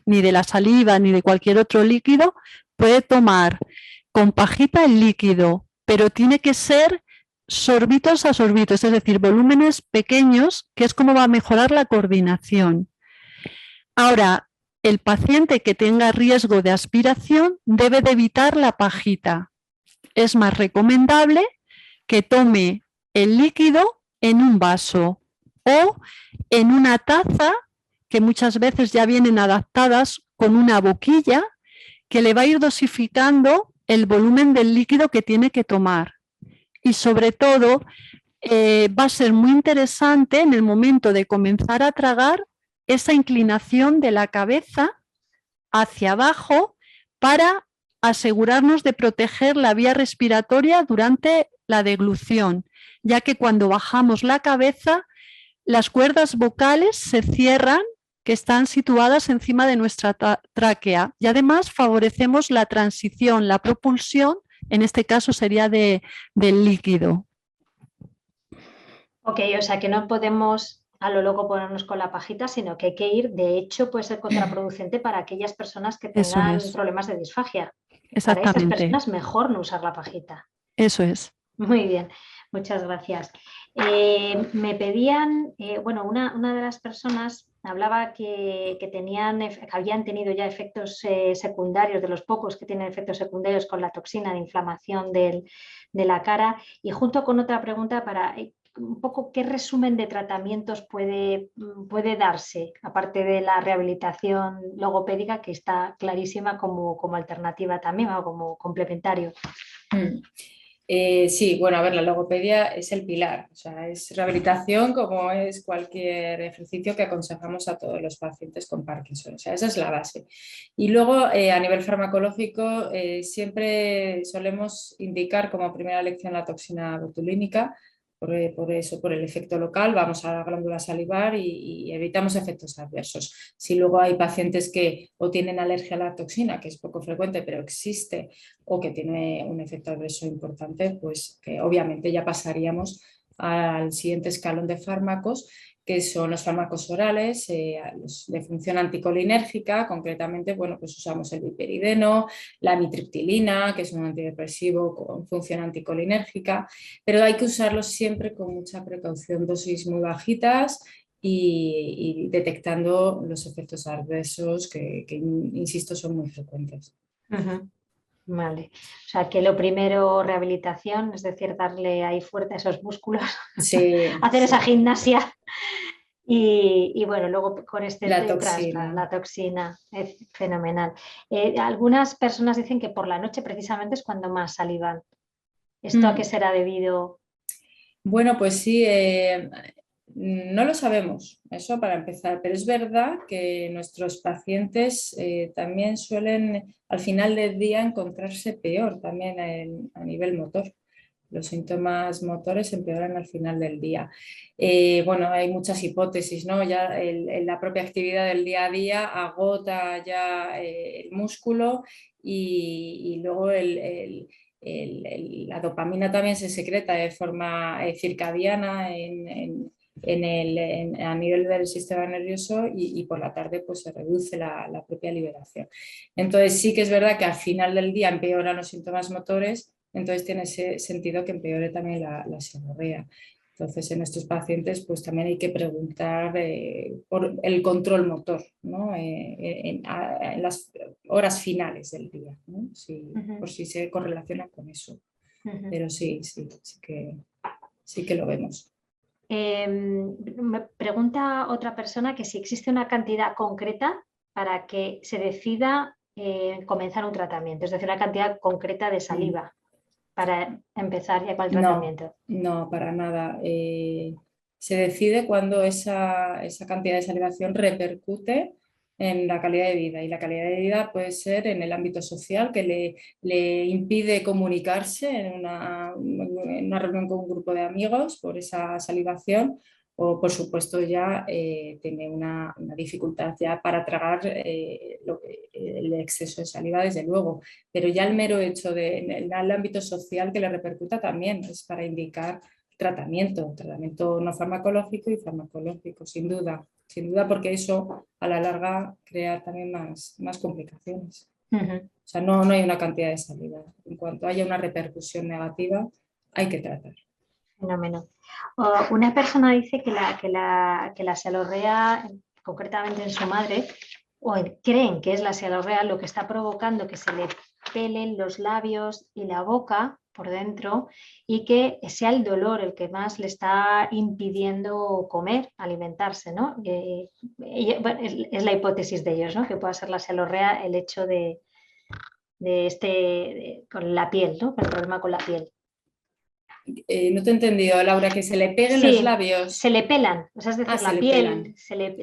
ni de la saliva ni de cualquier otro líquido, puede tomar con pajita el líquido, pero tiene que ser sorbitos a sorbitos, es decir, volúmenes pequeños, que es como va a mejorar la coordinación. Ahora, el paciente que tenga riesgo de aspiración debe de evitar la pajita. Es más recomendable que tome el líquido en un vaso o en una taza, que muchas veces ya vienen adaptadas con una boquilla, que le va a ir dosificando el volumen del líquido que tiene que tomar. Y sobre todo, va a ser muy interesante en el momento de comenzar a tragar esa inclinación de la cabeza hacia abajo para asegurarnos de proteger la vía respiratoria durante la deglución, ya que cuando bajamos la cabeza, las cuerdas vocales se cierran, que están situadas encima de nuestra tráquea, y además favorecemos la transición, la propulsión, en este caso sería del líquido. Ok, o sea que no podemos a lo loco ponernos con la pajita, sino que hay que ir, de hecho puede ser contraproducente para aquellas personas que tengan problemas de disfagia. Para esas personas mejor no usar la pajita. Eso es. Muy bien, muchas gracias. Me pedían, bueno, una de las personas hablaba que habían tenido ya efectos secundarios, de los pocos que tienen efectos secundarios con la toxina de inflamación de la cara, y junto con otra pregunta para un poco qué resumen de tratamientos puede darse, aparte de la rehabilitación logopédica, que está clarísima como alternativa también o como complementario. Sí, bueno, a ver, la logopedia es el pilar, o sea, es rehabilitación como es cualquier ejercicio que aconsejamos a todos los pacientes con Parkinson, o sea, esa es la base. Y luego, a nivel farmacológico, siempre solemos indicar como primera lección la toxina botulínica, por eso, por el efecto local, vamos a la glándula salivar y evitamos efectos adversos. Si luego hay pacientes que o tienen alergia a la toxina, que es poco frecuente, pero existe, o que tiene un efecto adverso importante, pues que obviamente ya pasaríamos al siguiente escalón de fármacos, que son los fármacos orales, los de función anticolinérgica. Concretamente, bueno, pues usamos el piperideno, la amitriptilina, que es un antidepresivo con función anticolinérgica, pero hay que usarlos siempre con mucha precaución, dosis muy bajitas y detectando los efectos adversos que insisto, son muy frecuentes. Vale, o sea que lo primero rehabilitación, es decir, darle ahí fuerte a esos músculos, sí, hacer esa gimnasia y bueno, luego con la toxina. La toxina es fenomenal. Algunas personas dicen que por la noche precisamente es cuando más salivan. ¿Esto a qué será debido? Bueno, pues sí, No lo sabemos, eso para empezar, pero es verdad que nuestros pacientes también suelen al final del día encontrarse peor también a nivel motor. Los síntomas motores empeoran al final del día. Bueno, hay muchas hipótesis, ¿no? Ya la propia actividad del día a día agota ya el músculo y luego la dopamina también se secreta de forma circadiana a nivel del sistema nervioso y por la tarde pues se reduce la propia liberación. Entonces sí que es verdad que al final del día empeoran los síntomas motores, entonces tiene ese sentido que empeore también la seborrea. Entonces en estos pacientes pues también hay que preguntar por el control motor, ¿no? En las horas finales del día, ¿no? Por si se correlaciona con eso. Pero sí que lo vemos. Me pregunta otra persona que si existe una cantidad concreta para que se decida comenzar un tratamiento, es decir, una cantidad concreta de saliva para empezar ya con el tratamiento. No, para nada. Se decide cuando esa cantidad de salivación repercute en la calidad de vida, y la calidad de vida puede ser en el ámbito social, que le impide comunicarse en una reunión con un grupo de amigos por esa salivación, o por supuesto ya tiene una dificultad ya para tragar el exceso de saliva, desde luego, pero ya el mero hecho en el ámbito social que le repercuta también es para indicar tratamiento no farmacológico y farmacológico, sin duda, porque eso a la larga crea también más complicaciones. O sea, no hay una cantidad de saliva. En cuanto haya una repercusión negativa, hay que tratar. Fenómeno. Una persona dice que la seborrea, concretamente en su madre, o creen que es la seborrea lo que está provocando que se le pelen los labios y la boca por dentro, y que sea el dolor el que más le está impidiendo comer, alimentarse, ¿no? Bueno, es la hipótesis de ellos, ¿no? Que pueda ser la seborrea el hecho con la piel, ¿no? Con el problema con la piel. No te he entendido, Laura, que se le peguen los labios. Se le pelan, o sea, es decir,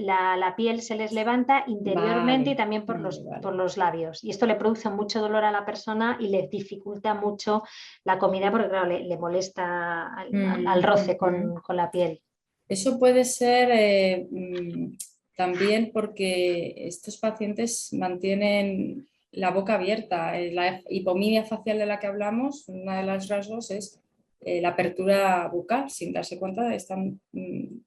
la piel se les levanta interiormente, y también por los labios. Y esto le produce mucho dolor a la persona y le dificulta mucho la comida, porque claro, le molesta al roce con la piel. Eso puede ser también porque estos pacientes mantienen la boca abierta. La hipominia facial de la que hablamos, una de las rasgos es la apertura bucal. Sin darse cuenta, están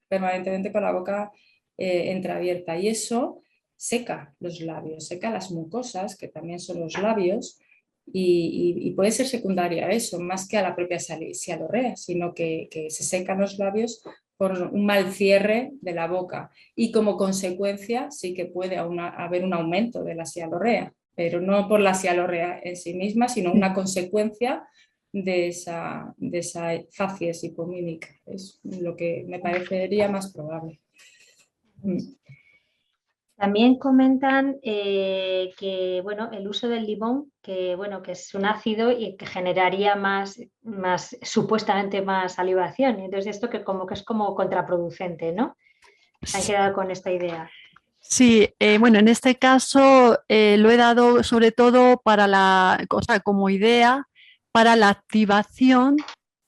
permanentemente con la boca entreabierta, y eso seca los labios, seca las mucosas, que también son los labios, y puede ser secundaria a eso, más que a la propia sialorrea, sino que se secan los labios por un mal cierre de la boca, y como consecuencia sí que puede haber un aumento de la sialorrea, pero no por la sialorrea en sí misma, sino una consecuencia de esa facies hipomímica. Es lo que me parecería más probable. También comentan que bueno, el uso del limón, que es un ácido y que generaría supuestamente más salivación. Entonces esto que es como contraproducente, ¿no? Se han quedado con esta idea. Sí, bueno, en este caso lo he dado sobre todo para como idea para la activación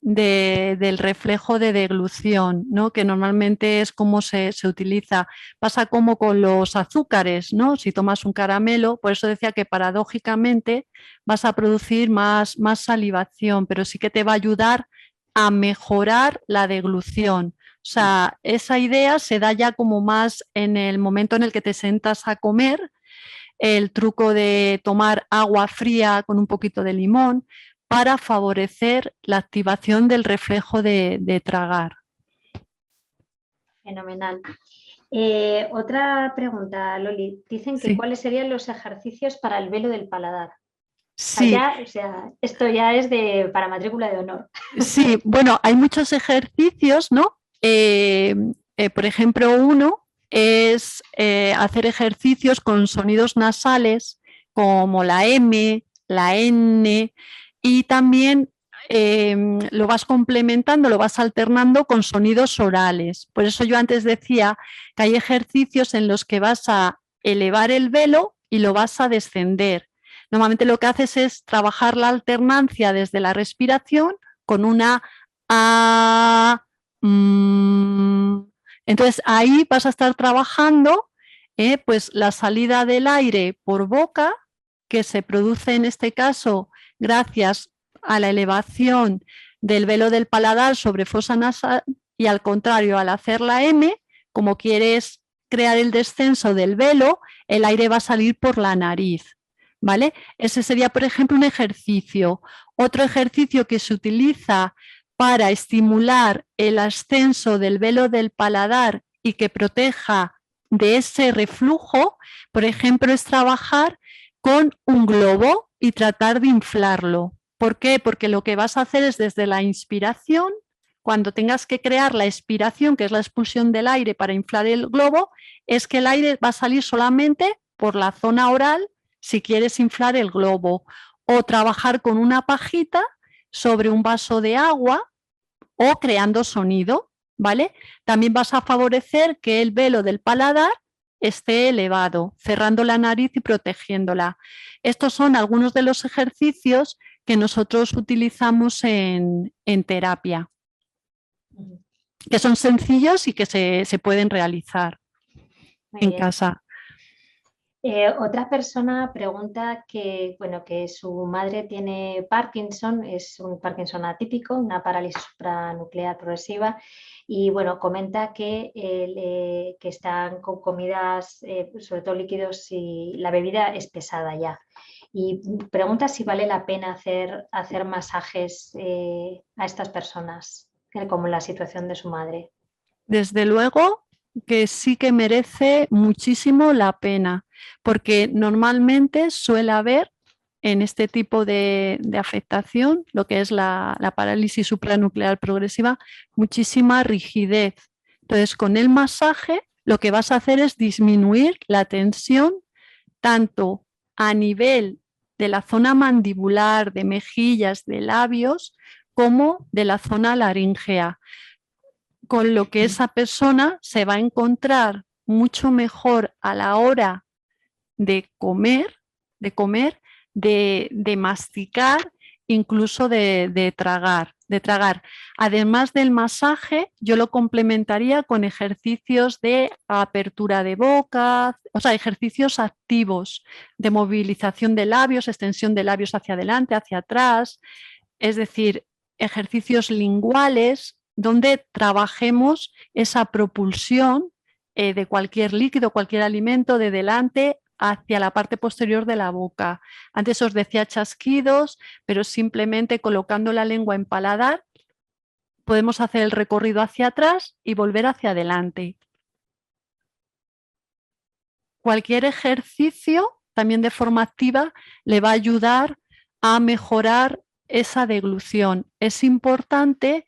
del reflejo de deglución, ¿no? Que normalmente es como se utiliza. Pasa como con los azúcares, ¿no? Si tomas un caramelo, por eso decía que paradójicamente vas a producir más salivación, pero sí que te va a ayudar a mejorar la deglución. O sea, esa idea se da ya como más en el momento en el que te sientas a comer, el truco de tomar agua fría con un poquito de limón para favorecer la activación del reflejo de tragar. Fenomenal. Otra pregunta, Loli. Dicen que cuáles serían los ejercicios para el velo del paladar. Sí. Esto ya es para matrícula de honor. Sí, bueno, hay muchos ejercicios, ¿no? Por ejemplo, uno es hacer ejercicios con sonidos nasales como la M, la N, y también lo vas complementando, lo vas alternando con sonidos orales. Por eso yo antes decía que hay ejercicios en los que vas a elevar el velo y lo vas a descender. Normalmente lo que haces es trabajar la alternancia desde la respiración con una A. Entonces ahí vas a estar trabajando pues la salida del aire por boca, que se produce en este caso gracias a la elevación del velo del paladar sobre fosa nasal, y al contrario, al hacer la M, como quieres crear el descenso del velo, el aire va a salir por la nariz, ¿vale? Ese sería, por ejemplo, un ejercicio. Otro ejercicio que se utiliza para estimular el ascenso del velo del paladar y que proteja de ese reflujo, por ejemplo, es trabajar con un globo y tratar de inflarlo. ¿Por qué? Porque lo que vas a hacer es desde la inspiración, cuando tengas que crear la expiración, que es la expulsión del aire para inflar el globo, es que el aire va a salir solamente por la zona oral si quieres inflar el globo, o trabajar con una pajita sobre un vaso de agua o creando sonido, ¿vale? También vas a favorecer que el velo del paladar esté elevado, cerrando la nariz y protegiéndola. Estos son algunos de los ejercicios que nosotros utilizamos en terapia, que son sencillos y que se pueden realizar en casa. Otra persona pregunta que, bueno, que su madre tiene Parkinson, es un Parkinson atípico, una parálisis supranuclear progresiva, y bueno, comenta que están con comidas, sobre todo líquidos, y la bebida es pesada ya. Y pregunta si vale la pena hacer masajes a estas personas, como en la situación de su madre. Desde luego que sí que merece muchísimo la pena, porque normalmente suele haber en este tipo de afectación, lo que es la parálisis supranuclear progresiva, muchísima rigidez. Entonces, con el masaje lo que vas a hacer es disminuir la tensión tanto a nivel de la zona mandibular, de mejillas, de labios, como de la zona laríngea, con lo que esa persona se va a encontrar mucho mejor a la hora de comer, de masticar, incluso de tragar. Además del masaje, yo lo complementaría con ejercicios de apertura de boca, o sea, ejercicios activos de movilización de labios, extensión de labios hacia adelante, hacia atrás, es decir, ejercicios linguales donde trabajemos esa propulsión de cualquier líquido, cualquier alimento de delante hacia la parte posterior de la boca. Antes os decía chasquidos, pero simplemente colocando la lengua en paladar podemos hacer el recorrido hacia atrás y volver hacia adelante. Cualquier ejercicio, también de forma activa, le va a ayudar a mejorar esa deglución. Es importante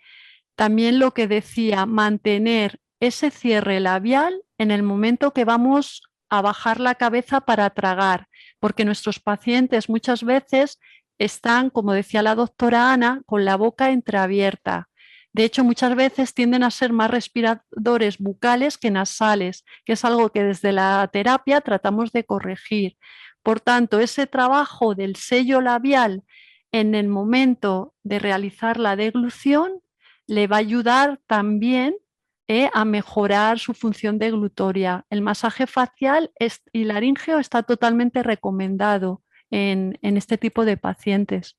también lo que decía, mantener ese cierre labial en el momento que vamos a bajar la cabeza para tragar, porque nuestros pacientes muchas veces están, como decía la doctora Ana, con la boca entreabierta. De hecho, muchas veces tienden a ser más respiradores bucales que nasales, que es algo que desde la terapia tratamos de corregir. Por tanto, ese trabajo del sello labial en el momento de realizar la deglución le va a ayudar también a mejorar su función deglutoria. El masaje facial y laríngeo está totalmente recomendado en este tipo de pacientes.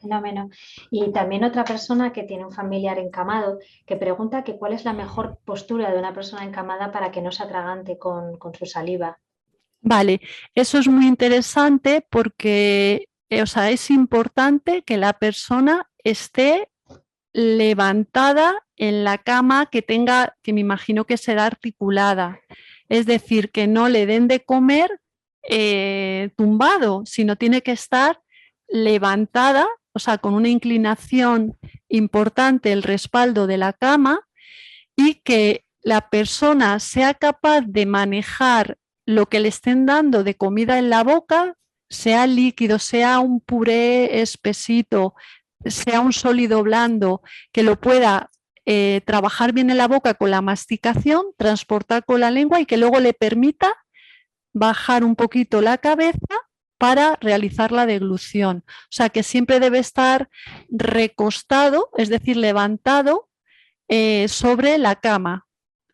Fenómeno. Y también otra persona que tiene un familiar encamado que pregunta que cuál es la mejor postura de una persona encamada para que no se atragante con su saliva. Vale, eso es muy interesante porque es importante que la persona esté levantada en la cama, que me imagino que será articulada. Es decir, que no le den de comer tumbado, sino tiene que estar levantada, o sea, con una inclinación importante el respaldo de la cama, y que la persona sea capaz de manejar lo que le estén dando de comida en la boca, sea líquido, sea un puré espesito, sea un sólido blando que lo pueda trabajar bien en la boca con la masticación, transportar con la lengua y que luego le permita bajar un poquito la cabeza para realizar la deglución. O sea que siempre debe estar recostado, es decir, levantado sobre la cama.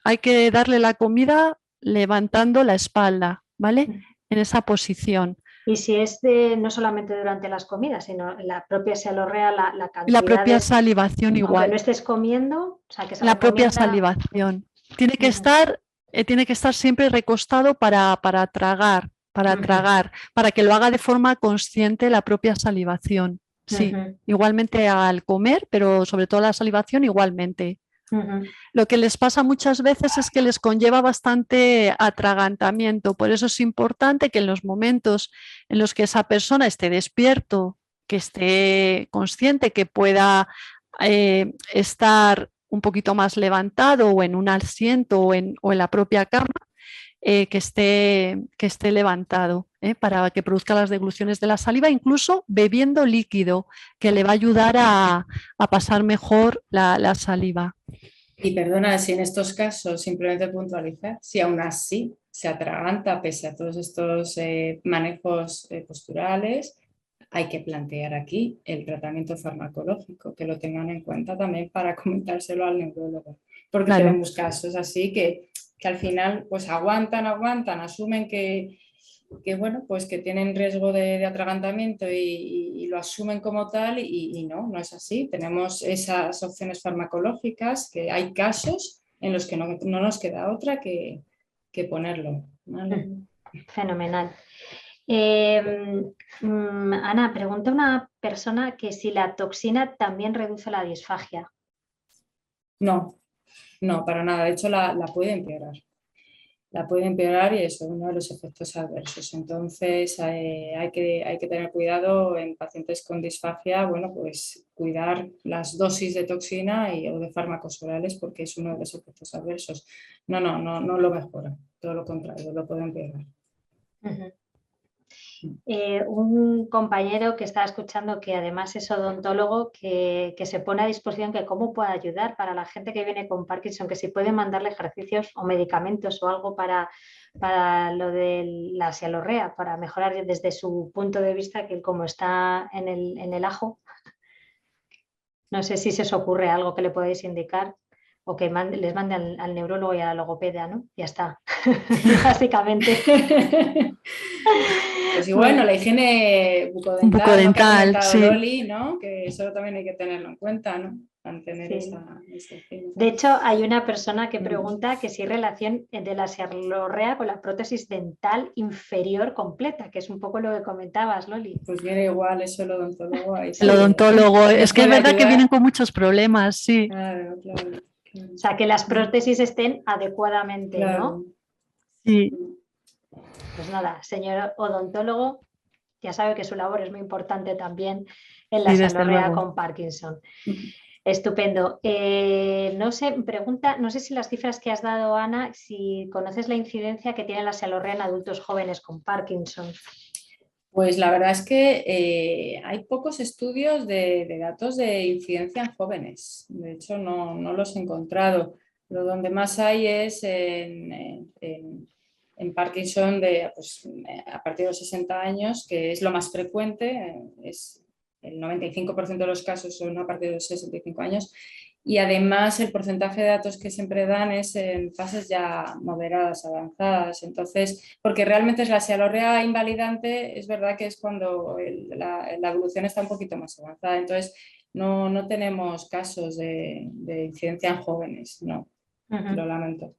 Hay que darle la comida levantando la espalda, ¿vale? En esa posición. Y si es no solamente durante las comidas, sino la propia sealorrea, la cantidad la propia salivación igual. Aunque no estés comiendo, o sea, que se la recomienda... propia salivación. Tiene que estar siempre recostado para tragar, para que lo haga de forma consciente la propia salivación. Sí, igualmente al comer, pero sobre todo la salivación igualmente. Lo que les pasa muchas veces es que les conlleva bastante atragantamiento, por eso es importante que en los momentos en los que esa persona esté despierto, que esté consciente, que pueda estar un poquito más levantado o en un asiento o en la propia cama, que esté levantado para que produzca las degluciones de la saliva, incluso bebiendo líquido, que le va a ayudar a pasar mejor la saliva. Y perdona, si en estos casos, simplemente puntualizar, si aún así se atraganta pese a todos estos manejos posturales, hay que plantear aquí el tratamiento farmacológico, que lo tengan en cuenta también para comentárselo al neurólogo, porque tenemos casos así que al final pues aguantan, asumen que bueno, pues que tienen riesgo de atragantamiento y lo asumen como tal y no es así. Tenemos esas opciones farmacológicas, que hay casos en los que no nos queda otra que ponerlo, ¿vale? Fenomenal. Ana, pregunta una persona que si la toxina también reduce la disfagia. No, para nada. De hecho, la puede empeorar. La puede empeorar y eso es uno de los efectos adversos. Entonces hay que tener cuidado en pacientes con disfagia, bueno, pues cuidar las dosis de toxina o de fármacos orales porque es uno de los efectos adversos. No lo mejora, todo lo contrario, lo puede empeorar. Un compañero que estaba escuchando, que además es odontólogo, que se pone a disposición que cómo puede ayudar para la gente que viene con Parkinson, que si puede mandarle ejercicios o medicamentos o algo para lo de la sialorrea, para mejorar desde su punto de vista, que como está en el ajo, no sé si se os ocurre algo que le podéis indicar o que les mande al neurólogo y a la logopeda, ¿no? Ya está, básicamente. Pues y bueno, la higiene bucodental, sí. Loli, ¿no? Que eso también hay que tenerlo en cuenta, ¿no? Mantener esa higiene. De hecho, hay una persona que pregunta que si hay relación de la sialorrea con la prótesis dental inferior completa, que es un poco lo que comentabas, Loli. Pues viene igual, eso el odontólogo. Ahí el odontólogo, es que es verdad que vienen con muchos problemas, sí. Claro. O sea, que las prótesis estén adecuadamente, ¿no? Sí. Pues nada, señor odontólogo, ya sabe que su labor es muy importante también en la sialorrea con Parkinson. Estupendo. No sé si las cifras que has dado, Ana, si conoces la incidencia que tiene la sialorrea en adultos jóvenes con Parkinson. Pues la verdad es que hay pocos estudios de datos de incidencia en jóvenes. De hecho, no los he encontrado. Pero donde más hay es en Parkinson a partir de los 60 años, que es lo más frecuente. Es el 95% de los casos son a partir de los 65 años. Y además el porcentaje de datos que siempre dan es en fases ya moderadas, avanzadas. Entonces, porque realmente es la sialorrea invalidante, es verdad que es cuando la evolución está un poquito más avanzada. Entonces, no tenemos casos de incidencia en jóvenes, no, lo lamento.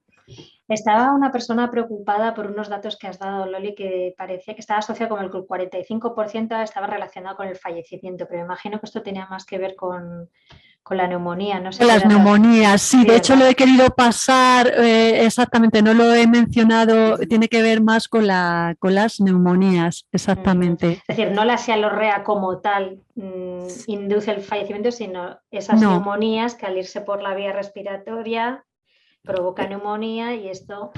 Estaba una persona preocupada por unos datos que has dado, Loli, que parecía que estaba asociado con el 45% estaba relacionado con el fallecimiento, pero me imagino que esto tenía más que ver con la neumonía. No sé, las neumonías, sí, de hecho lo he querido pasar exactamente, no lo he mencionado, tiene que ver más con las neumonías, exactamente. Es decir, no la sialorrea como tal induce el fallecimiento, sino esas neumonías que al irse por la vía respiratoria provoca neumonía y esto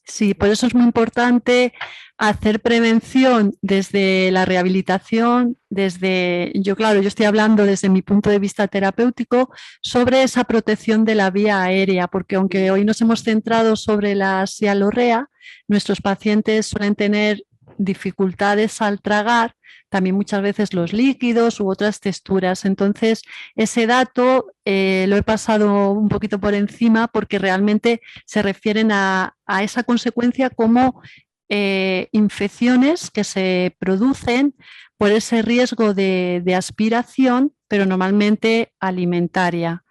Sí, por eso es muy importante hacer prevención desde la rehabilitación, claro, yo estoy hablando desde mi punto de vista terapéutico sobre esa protección de la vía aérea, porque aunque hoy nos hemos centrado sobre la sialorrea, nuestros pacientes suelen tener dificultades al tragar, también muchas veces los líquidos u otras texturas. Entonces, ese dato lo he pasado un poquito por encima porque realmente se refieren a esa consecuencia como infecciones que se producen por ese riesgo de aspiración, pero normalmente alimentaria.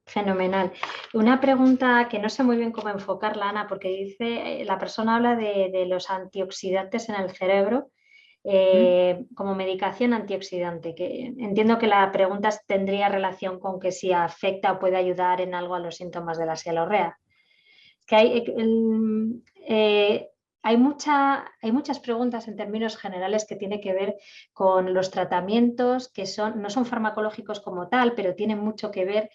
Fenomenal. Una pregunta que no sé muy bien cómo enfocarla, Ana, porque dice, la persona habla de los antioxidantes en el cerebro como medicación antioxidante, que entiendo que la pregunta tendría relación con que si afecta o puede ayudar en algo a los síntomas de la sialorrea. Que hay muchas preguntas en términos generales que tienen que ver con los tratamientos que no son farmacológicos como tal, pero tienen mucho que ver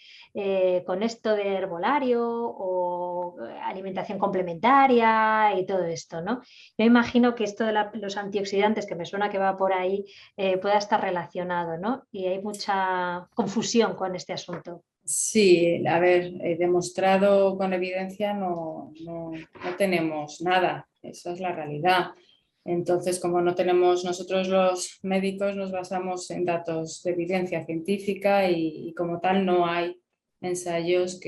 con esto de herbolario o alimentación complementaria y todo esto, ¿no? Yo imagino que esto de los antioxidantes, que me suena que va por ahí, pueda estar relacionado, ¿no? Y hay mucha confusión con este asunto. Sí, a ver, demostrado con evidencia no tenemos nada, esa es la realidad. Entonces, como no tenemos, nosotros los médicos nos basamos en datos de evidencia científica y como tal no hay ensayos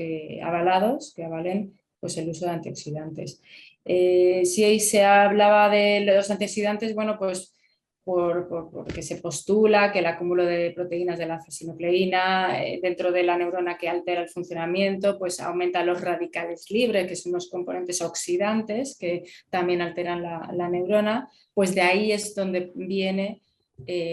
avalados que avalen pues, el uso de antioxidantes. Si se hablaba de los antioxidantes, bueno, pues porque se postula que el acúmulo de proteínas de la alfa-sinucleína dentro de la neurona que altera el funcionamiento, pues aumenta los radicales libres, que son los componentes oxidantes que también alteran la neurona, pues de ahí es donde viene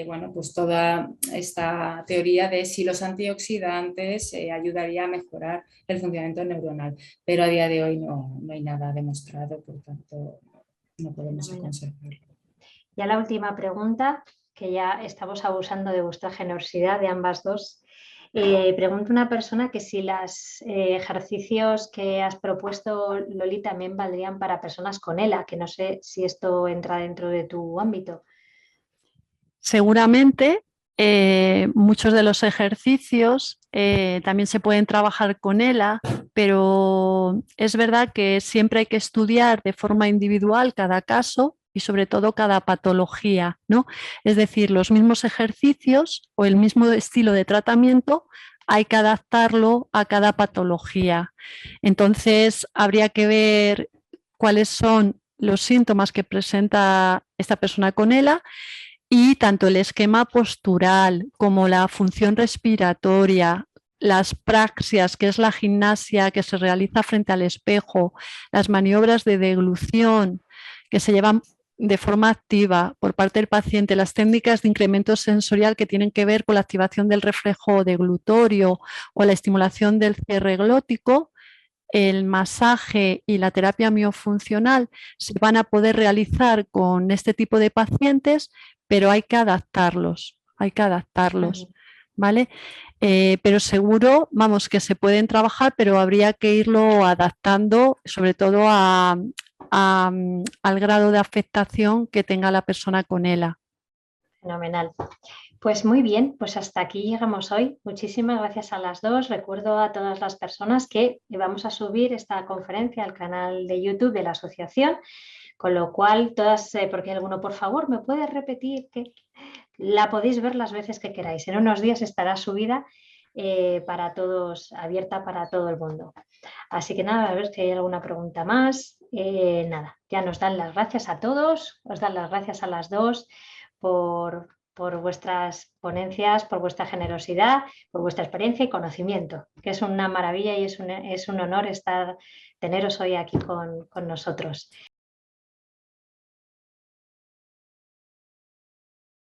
bueno, pues toda esta teoría de si los antioxidantes ayudaría a mejorar el funcionamiento neuronal. Pero a día de hoy no hay nada demostrado, por tanto no podemos aconsejarlo. Ya la última pregunta, que ya estamos abusando de vuestra generosidad de ambas dos. Pregunta una persona que si los ejercicios que has propuesto, Loli, también valdrían para personas con ELA, que no sé si esto entra dentro de tu ámbito. Seguramente muchos de los ejercicios también se pueden trabajar con ELA, pero es verdad que siempre hay que estudiar de forma individual cada caso y sobre todo cada patología, ¿no? Es decir, los mismos ejercicios o el mismo estilo de tratamiento hay que adaptarlo a cada patología. Entonces, habría que ver cuáles son los síntomas que presenta esta persona con ELA y tanto el esquema postural como la función respiratoria, las praxias, que es la gimnasia que se realiza frente al espejo, las maniobras de deglución que se llevan de forma activa por parte del paciente, las técnicas de incremento sensorial que tienen que ver con la activación del reflejo deglutorio o la estimulación del cierre glótico, el masaje y la terapia miofuncional se van a poder realizar con este tipo de pacientes, pero hay que adaptarlos, ¿vale? Pero seguro, vamos, que se pueden trabajar, pero habría que irlo adaptando, sobre todo al grado de afectación que tenga la persona con ELA. Fenomenal. Pues muy bien, pues hasta aquí llegamos hoy. Muchísimas gracias a las dos. Recuerdo a todas las personas que vamos a subir esta conferencia al canal de YouTube de la asociación, con lo cual todas, porque alguno, por favor, ¿me puede repetir? Que la podéis ver las veces que queráis. En unos días estará subida para todos, abierta para todo el mundo. Así que nada, a ver si hay alguna pregunta más. Nada, ya nos dan las gracias a todos, os dan las gracias a las dos por vuestras ponencias, por vuestra generosidad, por vuestra experiencia y conocimiento, que es una maravilla y es un honor teneros hoy aquí con nosotros.